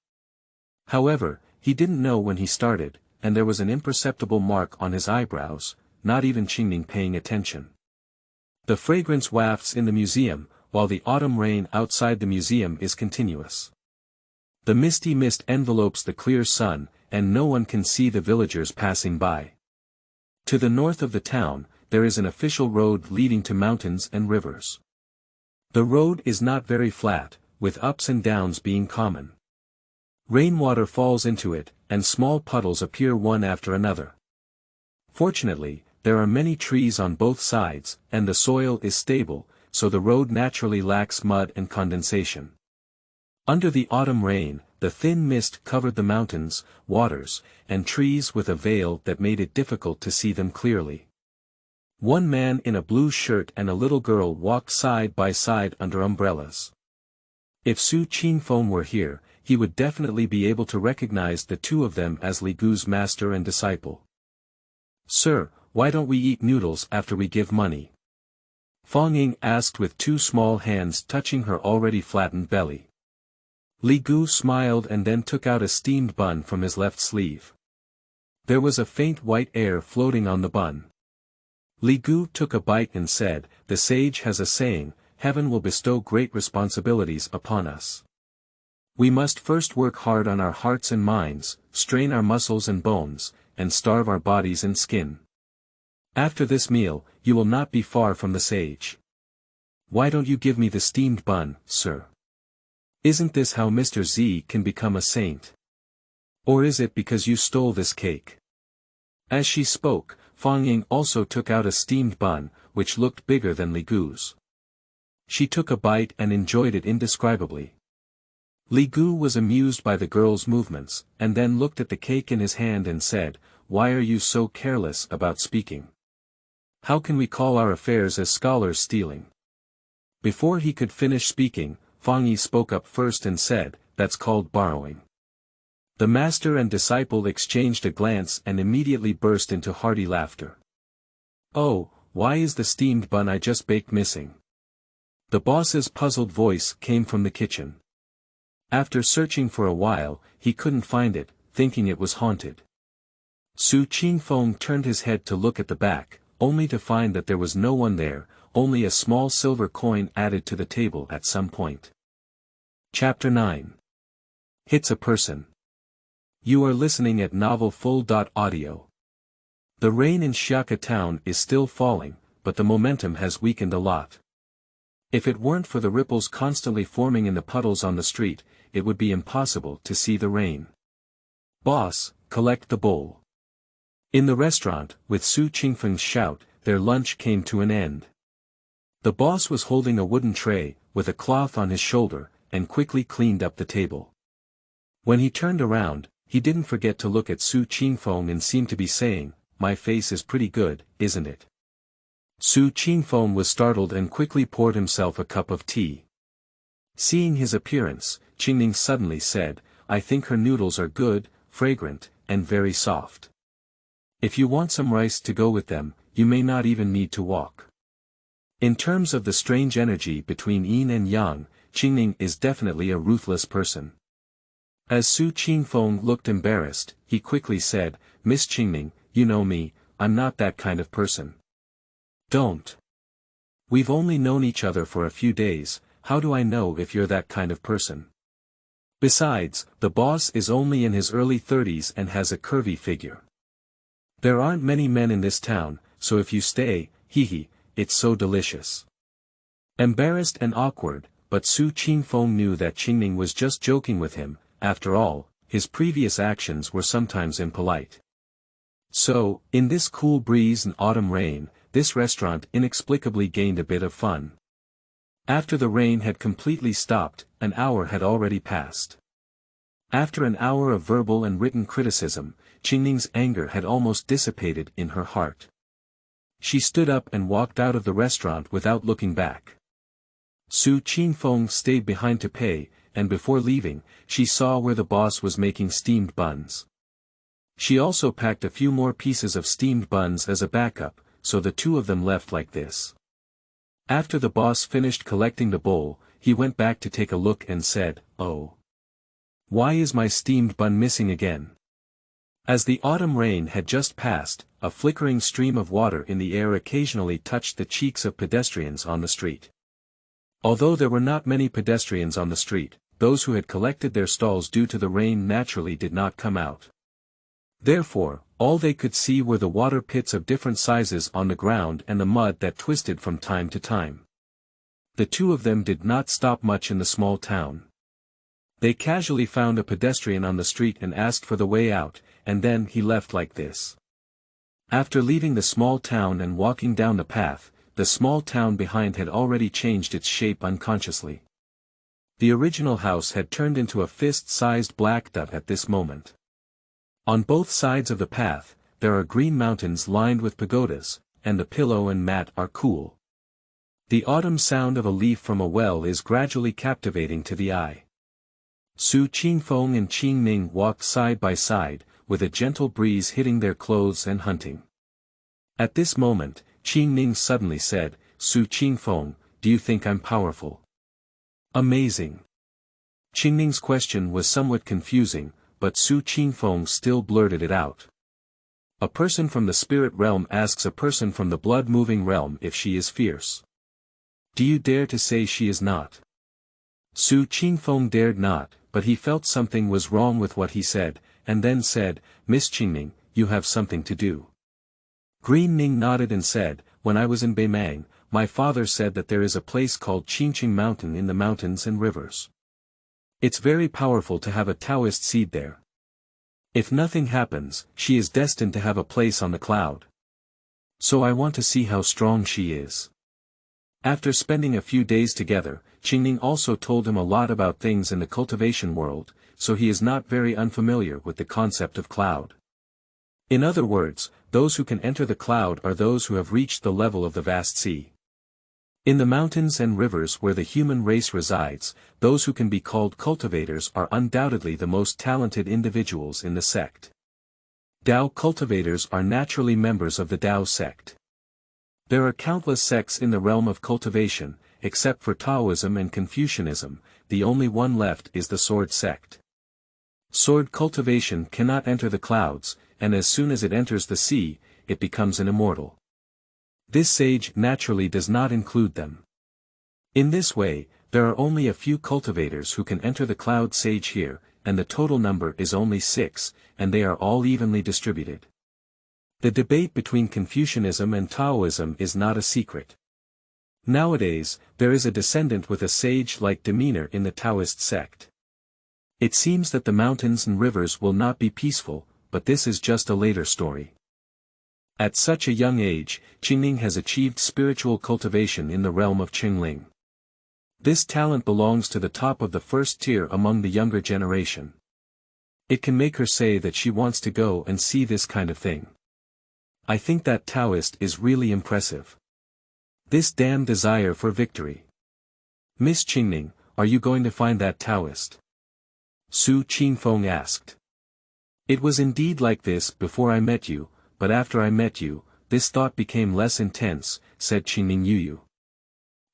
However, he didn't know when he started, and there was an imperceptible mark on his eyebrows, not even Qingming paying attention. The fragrance wafts in the museum, while the autumn rain outside the museum is continuous. The misty mist envelopes the clear sun, and no one can see the villagers passing by. To the north of the town, there is an official road leading to mountains and rivers. The road is not very flat, with ups and downs being common. Rainwater falls into it, and small puddles appear one after another. Fortunately, there are many trees on both sides, and the soil is stable, so the road naturally lacks mud and condensation. Under the autumn rain, the thin mist covered the mountains, waters, and trees with a veil that made it difficult to see them clearly. One man in a blue shirt and a little girl walked side by side under umbrellas. If Su Qingfeng were here, he would definitely be able to recognize the two of them as Li Gu's master and disciple. "Sir, why don't we eat noodles after we give money?" Fang Ying asked with two small hands touching her already flattened belly. Li Gu smiled and then took out a steamed bun from his left sleeve. There was a faint white air floating on the bun. Li Gu took a bite and said, "The sage has a saying, heaven will bestow great responsibilities upon us. We must first work hard on our hearts and minds, strain our muscles and bones, and starve our bodies and skin. After this meal, you will not be far from the sage. Why don't you give me the steamed bun, sir? Isn't this how Mr. Z can become a saint? Or is it because you stole this cake?" As she spoke, Fang Ying also took out a steamed bun, which looked bigger than Li Gu's. She took a bite and enjoyed it indescribably. Li Gu was amused by the girl's movements, and then looked at the cake in his hand and said, "Why are you so careless about speaking? How can we call our affairs as scholars stealing?" Before he could finish speaking, Fang Yi spoke up first and said, "That's called borrowing." The master and disciple exchanged a glance and immediately burst into hearty laughter. "Oh, why is the steamed bun I just baked missing?" The boss's puzzled voice came from the kitchen. After searching for a while, he couldn't find it, thinking it was haunted. Qingfeng turned his head to look at the back, only to find that there was no one there, only a small silver coin added to the table at some point. Chapter 9. Hits a person. You are listening at Novel Full.audio. The rain in Xiaka town is still falling, but the momentum has weakened a lot. If it weren't for the ripples constantly forming in the puddles on the street, it would be impossible to see the rain. Boss, collect the bowl. In the restaurant, with Qingfeng's shout, their lunch came to an end. The boss was holding a wooden tray, with a cloth on his shoulder, and quickly cleaned up the table. When he turned around, he didn't forget to look at Qingfeng and seemed to be saying, "My face is pretty good, isn't it?" Qingfeng was startled and quickly poured himself a cup of tea. Seeing his appearance, Qingning suddenly said, "I think her noodles are good, fragrant, and very soft. If you want some rice to go with them, you may not even need to walk." In terms of the strange energy between yin and yang, Qingning is definitely a ruthless person. As Qingfeng looked embarrassed, he quickly said, "Miss Qingning, you know me, I'm not that kind of person." "Don't. We've only known each other for a few days, how do I know if you're that kind of person? Besides, the boss is only in his early 30s and has a curvy figure. There aren't many men in this town, so if you stay, hee, it's so delicious." Embarrassed and awkward, but Qingfeng knew that Qingning was just joking with him. After all, his previous actions were sometimes impolite. So, in this cool breeze and autumn rain, this restaurant inexplicably gained a bit of fun. After the rain had completely stopped, an hour had already passed. After an hour of verbal and written criticism, Qingning's anger had almost dissipated in her heart. She stood up and walked out of the restaurant without looking back. Qingfeng stayed behind to pay, and before leaving, she saw where the boss was making steamed buns. She also packed a few more pieces of steamed buns as a backup, so the two of them left like this. After the boss finished collecting the bowl, he went back to take a look and said, "Oh. Why is my steamed bun missing again?" As the autumn rain had just passed, a flickering stream of water in the air occasionally touched the cheeks of pedestrians on the street. Although there were not many pedestrians on the street, those who had collected their stalls due to the rain naturally did not come out. Therefore, all they could see were the water pits of different sizes on the ground and the mud that twisted from time to time. The two of them did not stop much in the small town. They casually found a pedestrian on the street and asked for the way out, and then he left like this. After leaving the small town and walking down the path, the small town behind had already changed its shape unconsciously. The original house had turned into a fist-sized black dot at this moment. On both sides of the path, there are green mountains lined with pagodas, and the pillow and mat are cool. The autumn sound of a leaf from a well is gradually captivating to the eye. Qingfeng and Qingning walked side by side, with a gentle breeze hitting their clothes and hunting. At this moment, Qingning suddenly said, "Qingfeng, do you think I'm powerful?" "Amazing." Qingning's question was somewhat confusing, but Qingfeng still blurted it out. A person from the spirit realm asks a person from the blood-moving realm if she is fierce. Do you dare to say she is not? Qingfeng dared not, but he felt something was wrong with what he said, and then said, "Miss Qingning, you have something to do." Green Ning nodded and said, "When I was in Beimang, my father said that there is a place called Qingqing Mountain in the mountains and rivers. It's very powerful to have a Taoist seed there. If nothing happens, she is destined to have a place on the cloud. So I want to see how strong she is." After spending a few days together, Qingning also told him a lot about things in the cultivation world, so he is not very unfamiliar with the concept of cloud. In other words, those who can enter the cloud are those who have reached the level of the vast sea. In the mountains and rivers where the human race resides, those who can be called cultivators are undoubtedly the most talented individuals in the sect. Tao cultivators are naturally members of the Tao sect. There are countless sects in the realm of cultivation, except for Taoism and Confucianism, the only one left is the sword sect. Sword cultivation cannot enter the clouds, and as soon as it enters the sea, it becomes an immortal. This sage naturally does not include them. In this way, there are only a few cultivators who can enter the cloud sage here, and the total number is only 6, and they are all evenly distributed. The debate between Confucianism and Taoism is not a secret. Nowadays, there is a descendant with a sage-like demeanor in the Taoist sect. It seems that the mountains and rivers will not be peaceful, but this is just a later story. At such a young age, Qingfeng has achieved spiritual cultivation in the realm of Qingling. This talent belongs to the top of the first tier among the younger generation. It can make her say that she wants to go and see this kind of thing. I think that Taoist is really impressive. This damn desire for victory. Miss Qingfeng, are you going to find that Taoist? Su Qingfeng asked. It was indeed like this before I met you, but after I met you, this thought became less intense, said Qingfeng Yuyu.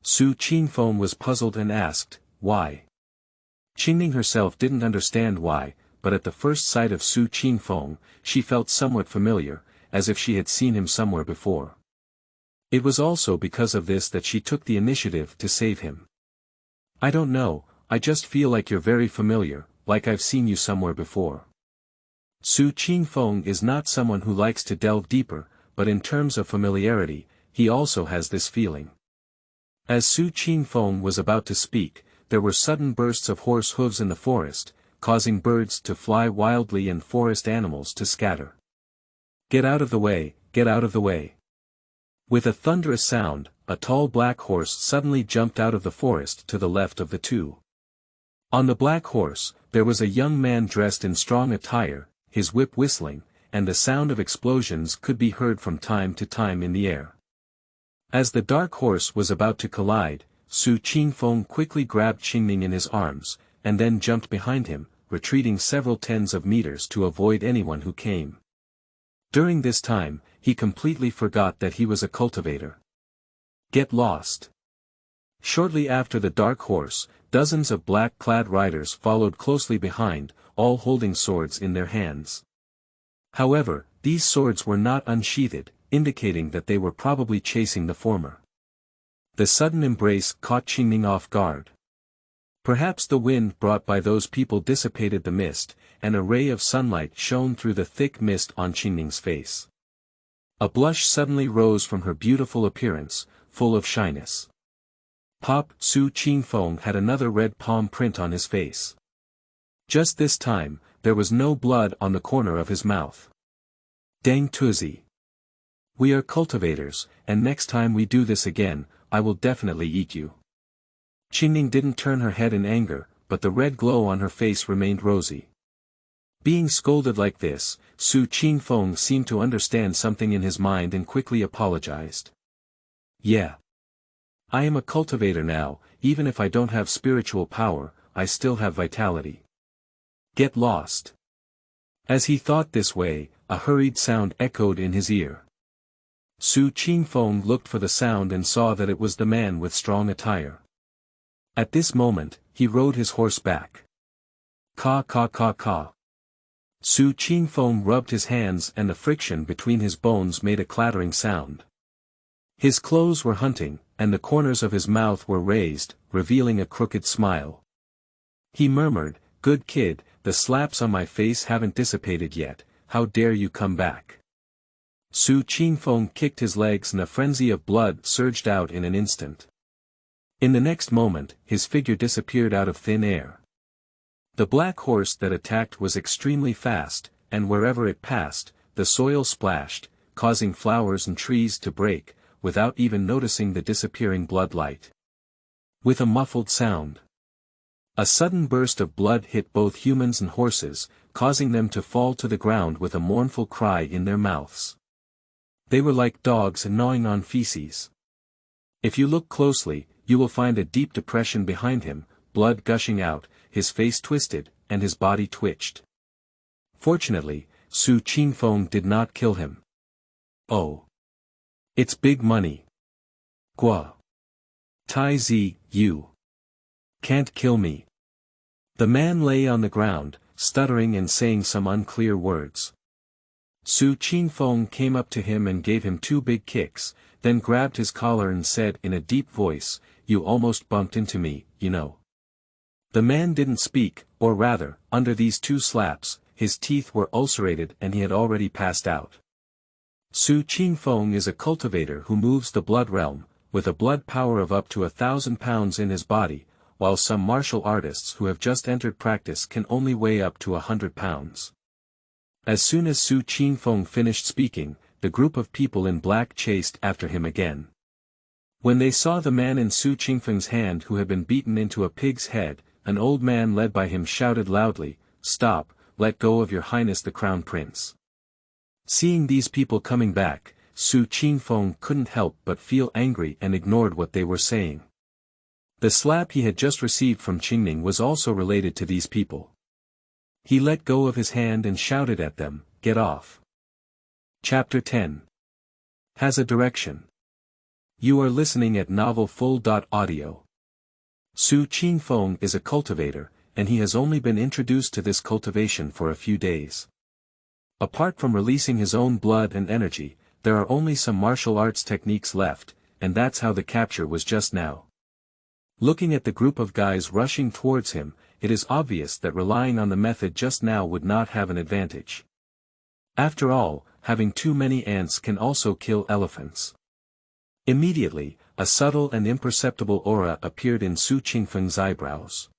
Su Qingfeng was puzzled and asked, why? Qingfeng herself didn't understand why, but at the first sight of Su Qingfeng, she felt somewhat familiar, as if she had seen him somewhere before. It was also because of this that she took the initiative to save him. I don't know, I just feel like you're very familiar, like I've seen you somewhere before. Su Qingfeng is not someone who likes to delve deeper, but in terms of familiarity, he also has this feeling. As Su Qingfeng was about to speak, there were sudden bursts of horse hooves in the forest, causing birds to fly wildly and forest animals to scatter. Get out of the way, get out of the way. With a thunderous sound, a tall black horse suddenly jumped out of the forest to the left of the two. On the black horse, there was a young man dressed in strong attire, his whip whistling, and the sound of explosions could be heard from time to time in the air. As the dark horse was about to collide, Su Qingfeng quickly grabbed Qingfeng in his arms, and then jumped behind him, retreating several tens of meters to avoid anyone who came. During this time, he completely forgot that he was a cultivator. Get lost. Shortly after the dark horse, dozens of black-clad riders followed closely behind, all holding swords in their hands. However, these swords were not unsheathed, indicating that they were probably chasing the former. The sudden embrace caught Qingfeng off guard. Perhaps the wind brought by those people dissipated the mist, and a ray of sunlight shone through the thick mist on Qingfeng's face. A blush suddenly rose from her beautiful appearance, full of shyness. Pop! Su Qingfeng had another red palm print on his face. Just this time, there was no blood on the corner of his mouth. Dang Tuzi. We are cultivators, and next time we do this again, I will definitely eat you. Qingfeng didn't turn her head in anger, but the red glow on her face remained rosy. Being scolded like this, Su Qingfeng seemed to understand something in his mind and quickly apologized. Yeah. I am a cultivator now, even if I don't have spiritual power, I still have vitality. Get lost. As he thought this way, a hurried sound echoed in his ear. Su Qingfeng looked for the sound and saw that it was the man with strong attire. At this moment, he rode his horse back. Caw caw caw caw. Su Qingfeng rubbed his hands and the friction between his bones made a clattering sound. His clothes were hunting, and the corners of his mouth were raised, revealing a crooked smile. He murmured, "Good kid, the slaps on my face haven't dissipated yet, how dare you come back." Su Qingfeng kicked his legs and a frenzy of blood surged out in an instant. In the next moment, his figure disappeared out of thin air. The black horse that attacked was extremely fast, and wherever it passed, the soil splashed, causing flowers and trees to break, without even noticing the disappearing bloodlight. With a muffled sound, a sudden burst of blood hit both humans and horses, causing them to fall to the ground with a mournful cry in their mouths. They were like dogs gnawing on feces. If you look closely, you will find a deep depression behind him, blood gushing out, his face twisted, and his body twitched. Fortunately, Su Qingfeng did not kill him. Oh. It's big money. Gua. Tai Zi, you can't kill me. The man lay on the ground, stuttering and saying some unclear words. Qingfeng came up to him and gave him 2 big kicks, then grabbed his collar and said in a deep voice, "You almost bumped into me, you know." The man didn't speak, or rather, under these 2 slaps, his teeth were ulcerated and he had already passed out. Qingfeng is a cultivator who moves the blood realm, with a blood power of up to 1,000 pounds in his body, while some martial artists who have just entered practice can only weigh up to 100 pounds. As soon as Qingfeng finished speaking, the group of people in black chased after him again. When they saw the man in Qingfeng's hand who had been beaten into a pig's head, an old man led by him shouted loudly, "Stop, let go of your highness the crown prince." Seeing these people coming back, Qingfeng couldn't help but feel angry and ignored what they were saying. The slap he had just received from Qingning was also related to these people. He let go of his hand and shouted at them, "Get off." Chapter 10 has a direction. You are listening at novelfull.audio. Qingfeng is a cultivator, and he has only been introduced to this cultivation for a few days. Apart from releasing his own blood and energy, there are only some martial arts techniques left, and that's how the capture was just now. Looking at the group of guys rushing towards him, it is obvious that relying on the method just now would not have an advantage. After all, having too many ants can also kill elephants. Immediately, a subtle and imperceptible aura appeared in Qingfeng's eyebrows.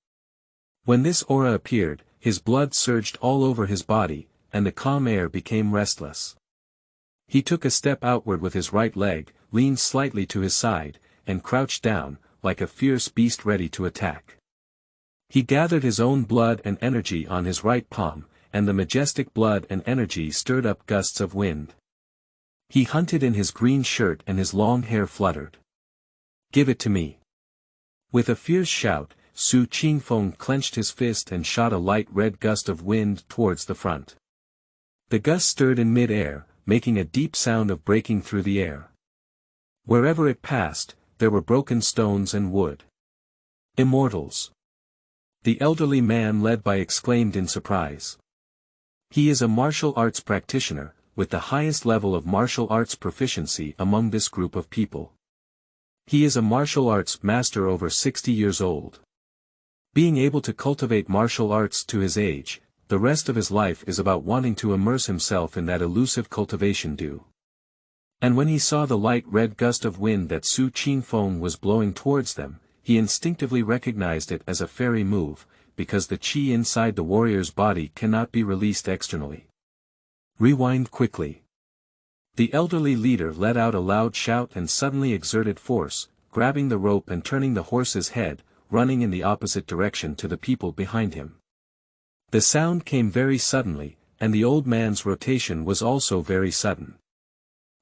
When this aura appeared, his blood surged all over his body, and the calm air became restless. He took a step outward with his right leg, leaned slightly to his side, and crouched down, like a fierce beast ready to attack. He gathered his own blood and energy on his right palm, and the majestic blood and energy stirred up gusts of wind. He hunted in his green shirt and his long hair fluttered. "Give it to me." With a fierce shout, Qingfeng clenched his fist and shot a light red gust of wind towards the front. The gust stirred in mid-air, making a deep sound of breaking through the air. Wherever it passed, there were broken stones and wood. Immortals. The elderly man led by exclaimed in surprise. He is a martial arts practitioner, with the highest level of martial arts proficiency among this group of people. He is a martial arts master over 60 years old. Being able to cultivate martial arts to his age, the rest of his life is about wanting to immerse himself in that elusive cultivation due. And when he saw the light red gust of wind that Qingfeng was blowing towards them, he instinctively recognized it as a fairy move, because the qi inside the warrior's body cannot be released externally. Rewind quickly. The elderly leader let out a loud shout and suddenly exerted force, grabbing the rope and turning the horse's head, running in the opposite direction to the people behind him. The sound came very suddenly, and the old man's rotation was also very sudden.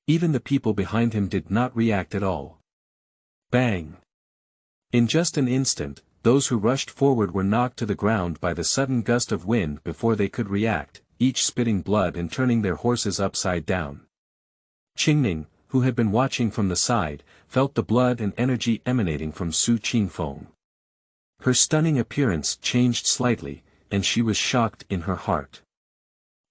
Even the people behind him did not react at all. Bang! In just an instant, those who rushed forward were knocked to the ground by the sudden gust of wind before they could react, each spitting blood and turning their horses upside down. Qingning, who had been watching from the side, felt the blood and energy emanating from Qingfeng. Her stunning appearance changed slightly, and she was shocked in her heart.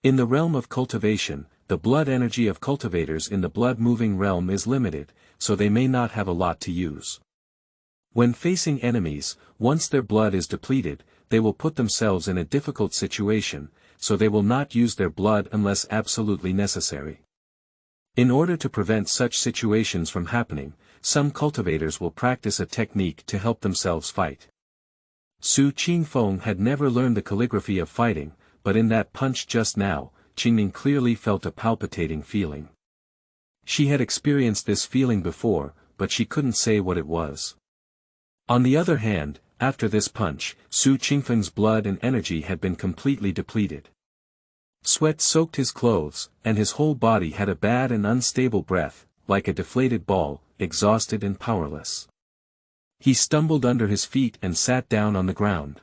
In the realm of cultivation, the blood energy of cultivators in the blood-moving realm is limited, so they may not have a lot to use. When facing enemies, once their blood is depleted, they will put themselves in a difficult situation, so they will not use their blood unless absolutely necessary. In order to prevent such situations from happening, some cultivators will practice a technique to help themselves fight. Qingfeng had never learned the calligraphy of fighting, but in that punch just now, Qingning clearly felt a palpitating feeling. She had experienced this feeling before, but she couldn't say what it was. On the other hand, after this punch, Qingfeng's blood and energy had been completely depleted. Sweat soaked his clothes, and his whole body had a bad and unstable breath, like a deflated ball, exhausted and powerless. He stumbled under his feet and sat down on the ground.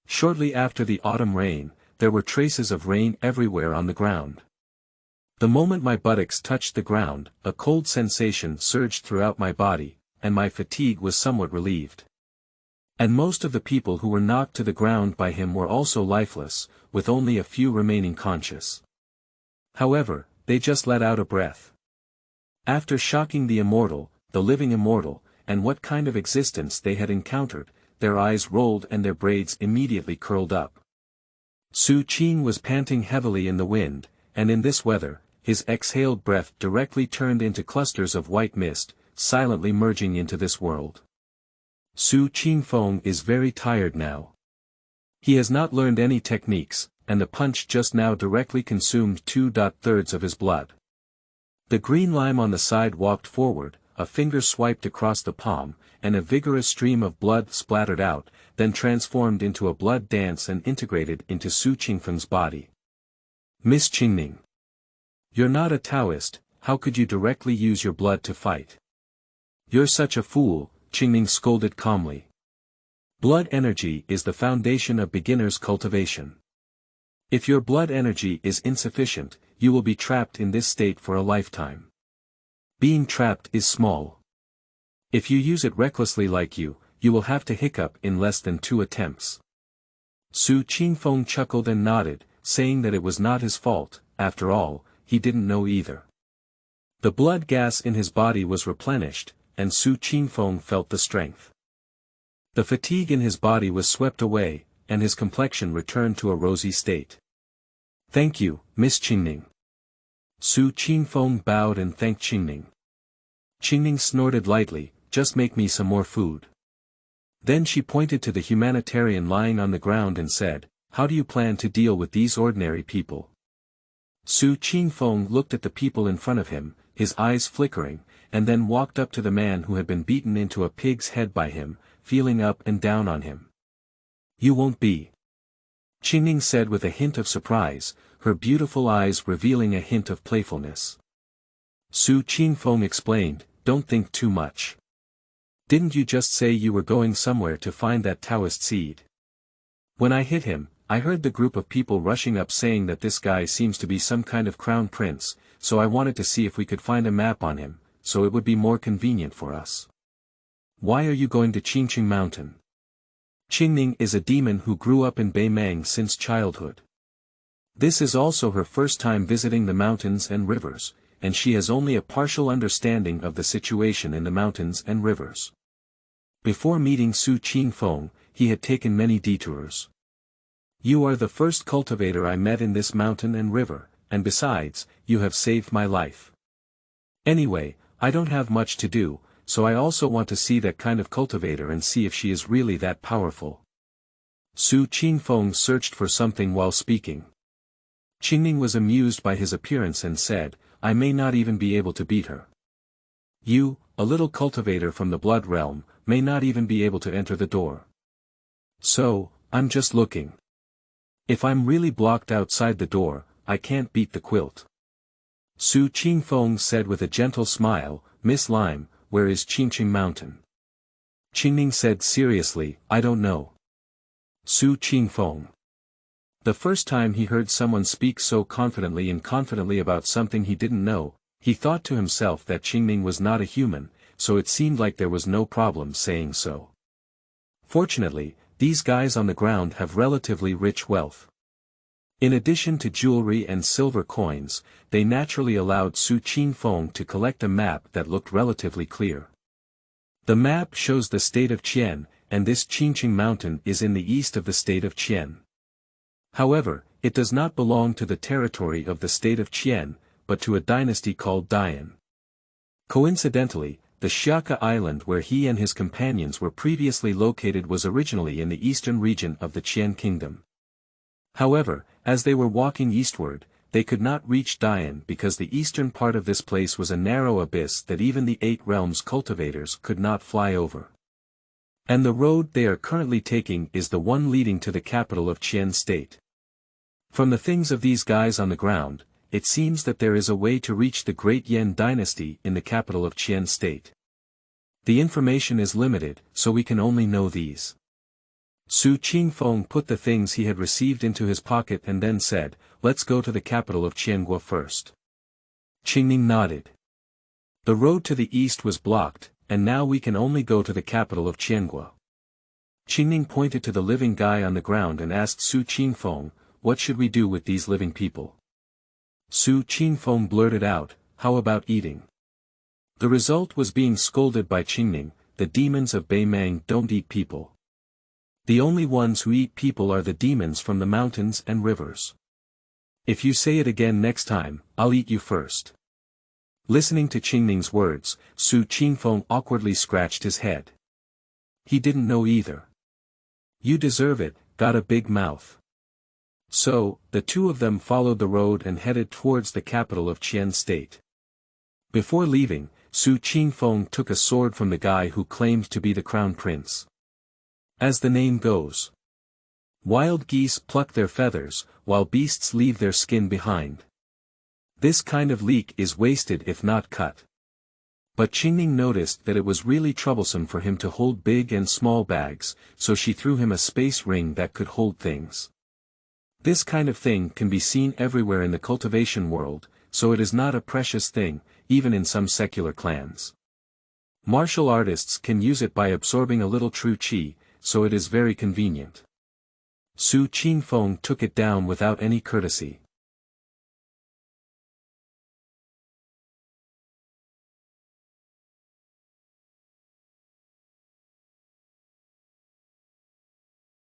Shortly after the autumn rain, there were traces of rain everywhere on the ground. The moment my buttocks touched the ground, a cold sensation surged throughout my body, and my fatigue was somewhat relieved. And most of the people who were knocked to the ground by him were also lifeless, with only a few remaining conscious. However, they just let out a breath. After shocking the immortal, the living immortal, and what kind of existence they had encountered, their eyes rolled and their braids immediately curled up. Su Qing was panting heavily in the wind, and in this weather, his exhaled breath directly turned into clusters of white mist, silently merging into this world. Su Qingfeng is very tired now. He has not learned any techniques, and the punch just now directly consumed 2/3 of his blood. The green lime on the side walked forward, a finger swiped across the palm, and a vigorous stream of blood splattered out, then transformed into a blood dance and integrated into Su Qingfeng's body. Miss Qingning. You're not a Taoist, how could you directly use your blood to fight? You're such a fool, Qingning scolded calmly. Blood energy is the foundation of beginner's cultivation. If your blood energy is insufficient, you will be trapped in this state for a lifetime. Being trapped is small. If you use it recklessly like you will have to hiccup in less than 2 attempts. Su Qingfeng chuckled and nodded, saying that it was not his fault, after all, he didn't know either. The blood gas in his body was replenished, and Su Qingfeng felt the strength. The fatigue in his body was swept away, and his complexion returned to a rosy state. Thank you, Miss Qingning. Su Qingfeng bowed and thanked Qingning. Qingning snorted lightly, just make me some more food. Then she pointed to the humanitarian lying on the ground and said, how do you plan to deal with these ordinary people? Su Qingfeng looked at the people in front of him, his eyes flickering, and then walked up to the man who had been beaten into a pig's head by him, feeling up and down on him. You won't be. Qingning said with a hint of surprise, her beautiful eyes revealing a hint of playfulness. Su Qingfeng explained, don't think too much. Didn't you just say you were going somewhere to find that Taoist seed? When I hit him, I heard the group of people rushing up saying that this guy seems to be some kind of crown prince, so I wanted to see if we could find a map on him, so it would be more convenient for us. Why are you going to Qingqing Mountain? Qingning is a demon who grew up in Beimang since childhood. This is also her first time visiting the mountains and rivers, and she has only a partial understanding of the situation in the mountains and rivers. Before meeting Su Qingfeng, he had taken many detours. You are the first cultivator I met in this mountain and river, and besides, you have saved my life. Anyway, I don't have much to do, so I also want to see that kind of cultivator and see if she is really that powerful. Su Qingfeng searched for something while speaking. Qingning was amused by his appearance and said, I may not even be able to beat her. You, a little cultivator from the blood realm, may not even be able to enter the door. So, I'm just looking. If I'm really blocked outside the door, I can't beat the quilt. Su Qingfeng said with a gentle smile, Miss Lime, where is Qingqing Mountain? Qingning said seriously, I don't know. Su Qingfeng. The first time he heard someone speak so confidently about something he didn't know, he thought to himself that Qingning was not a human, so it seemed like there was no problem saying so. Fortunately, these guys on the ground have relatively rich wealth. In addition to jewelry and silver coins, they naturally allowed Su Qingfeng to collect a map that looked relatively clear. The map shows the state of Qian, and this Qingqing Mountain is in the east of the state of Qian. However, it does not belong to the territory of the state of Qian, but to a dynasty called Dian. Coincidentally, the Xiaka island where he and his companions were previously located was originally in the eastern region of the Qian kingdom. However, as they were walking eastward, they could not reach Dian because the eastern part of this place was a narrow abyss that even the 8 realms cultivators could not fly over. And the road they are currently taking is the one leading to the capital of Qian state. From the things of these guys on the ground, it seems that there is a way to reach the great Yan dynasty in the capital of Qian state. The information is limited, so we can only know these. Su Qingfeng put the things he had received into his pocket and then said, let's go to the capital of Qiangua first. Qingning nodded. The road to the east was blocked, and now we can only go to the capital of Qiangua. Qingning pointed to the living guy on the ground and asked Su Qingfeng, what should we do with these living people? Su Qingfeng blurted out, how about eating? The result was being scolded by Qingning, the demons of Beimang don't eat people. The only ones who eat people are the demons from the mountains and rivers. If you say it again next time, I'll eat you first. Listening to Qingning's words, Su Qingfeng awkwardly scratched his head. He didn't know either. You deserve it, got a big mouth. So, the two of them followed the road and headed towards the capital of Qian State. Before leaving, Su Qingfeng took a sword from the guy who claimed to be the crown prince. As the name goes, wild geese pluck their feathers, while beasts leave their skin behind. This kind of leek is wasted if not cut. But Qingning noticed that it was really troublesome for him to hold big and small bags, so she threw him a space ring that could hold things. This kind of thing can be seen everywhere in the cultivation world, so it is not a precious thing, even in some secular clans. Martial artists can use it by absorbing a little true qi, so it is very convenient. Su Qingfeng took it down without any courtesy.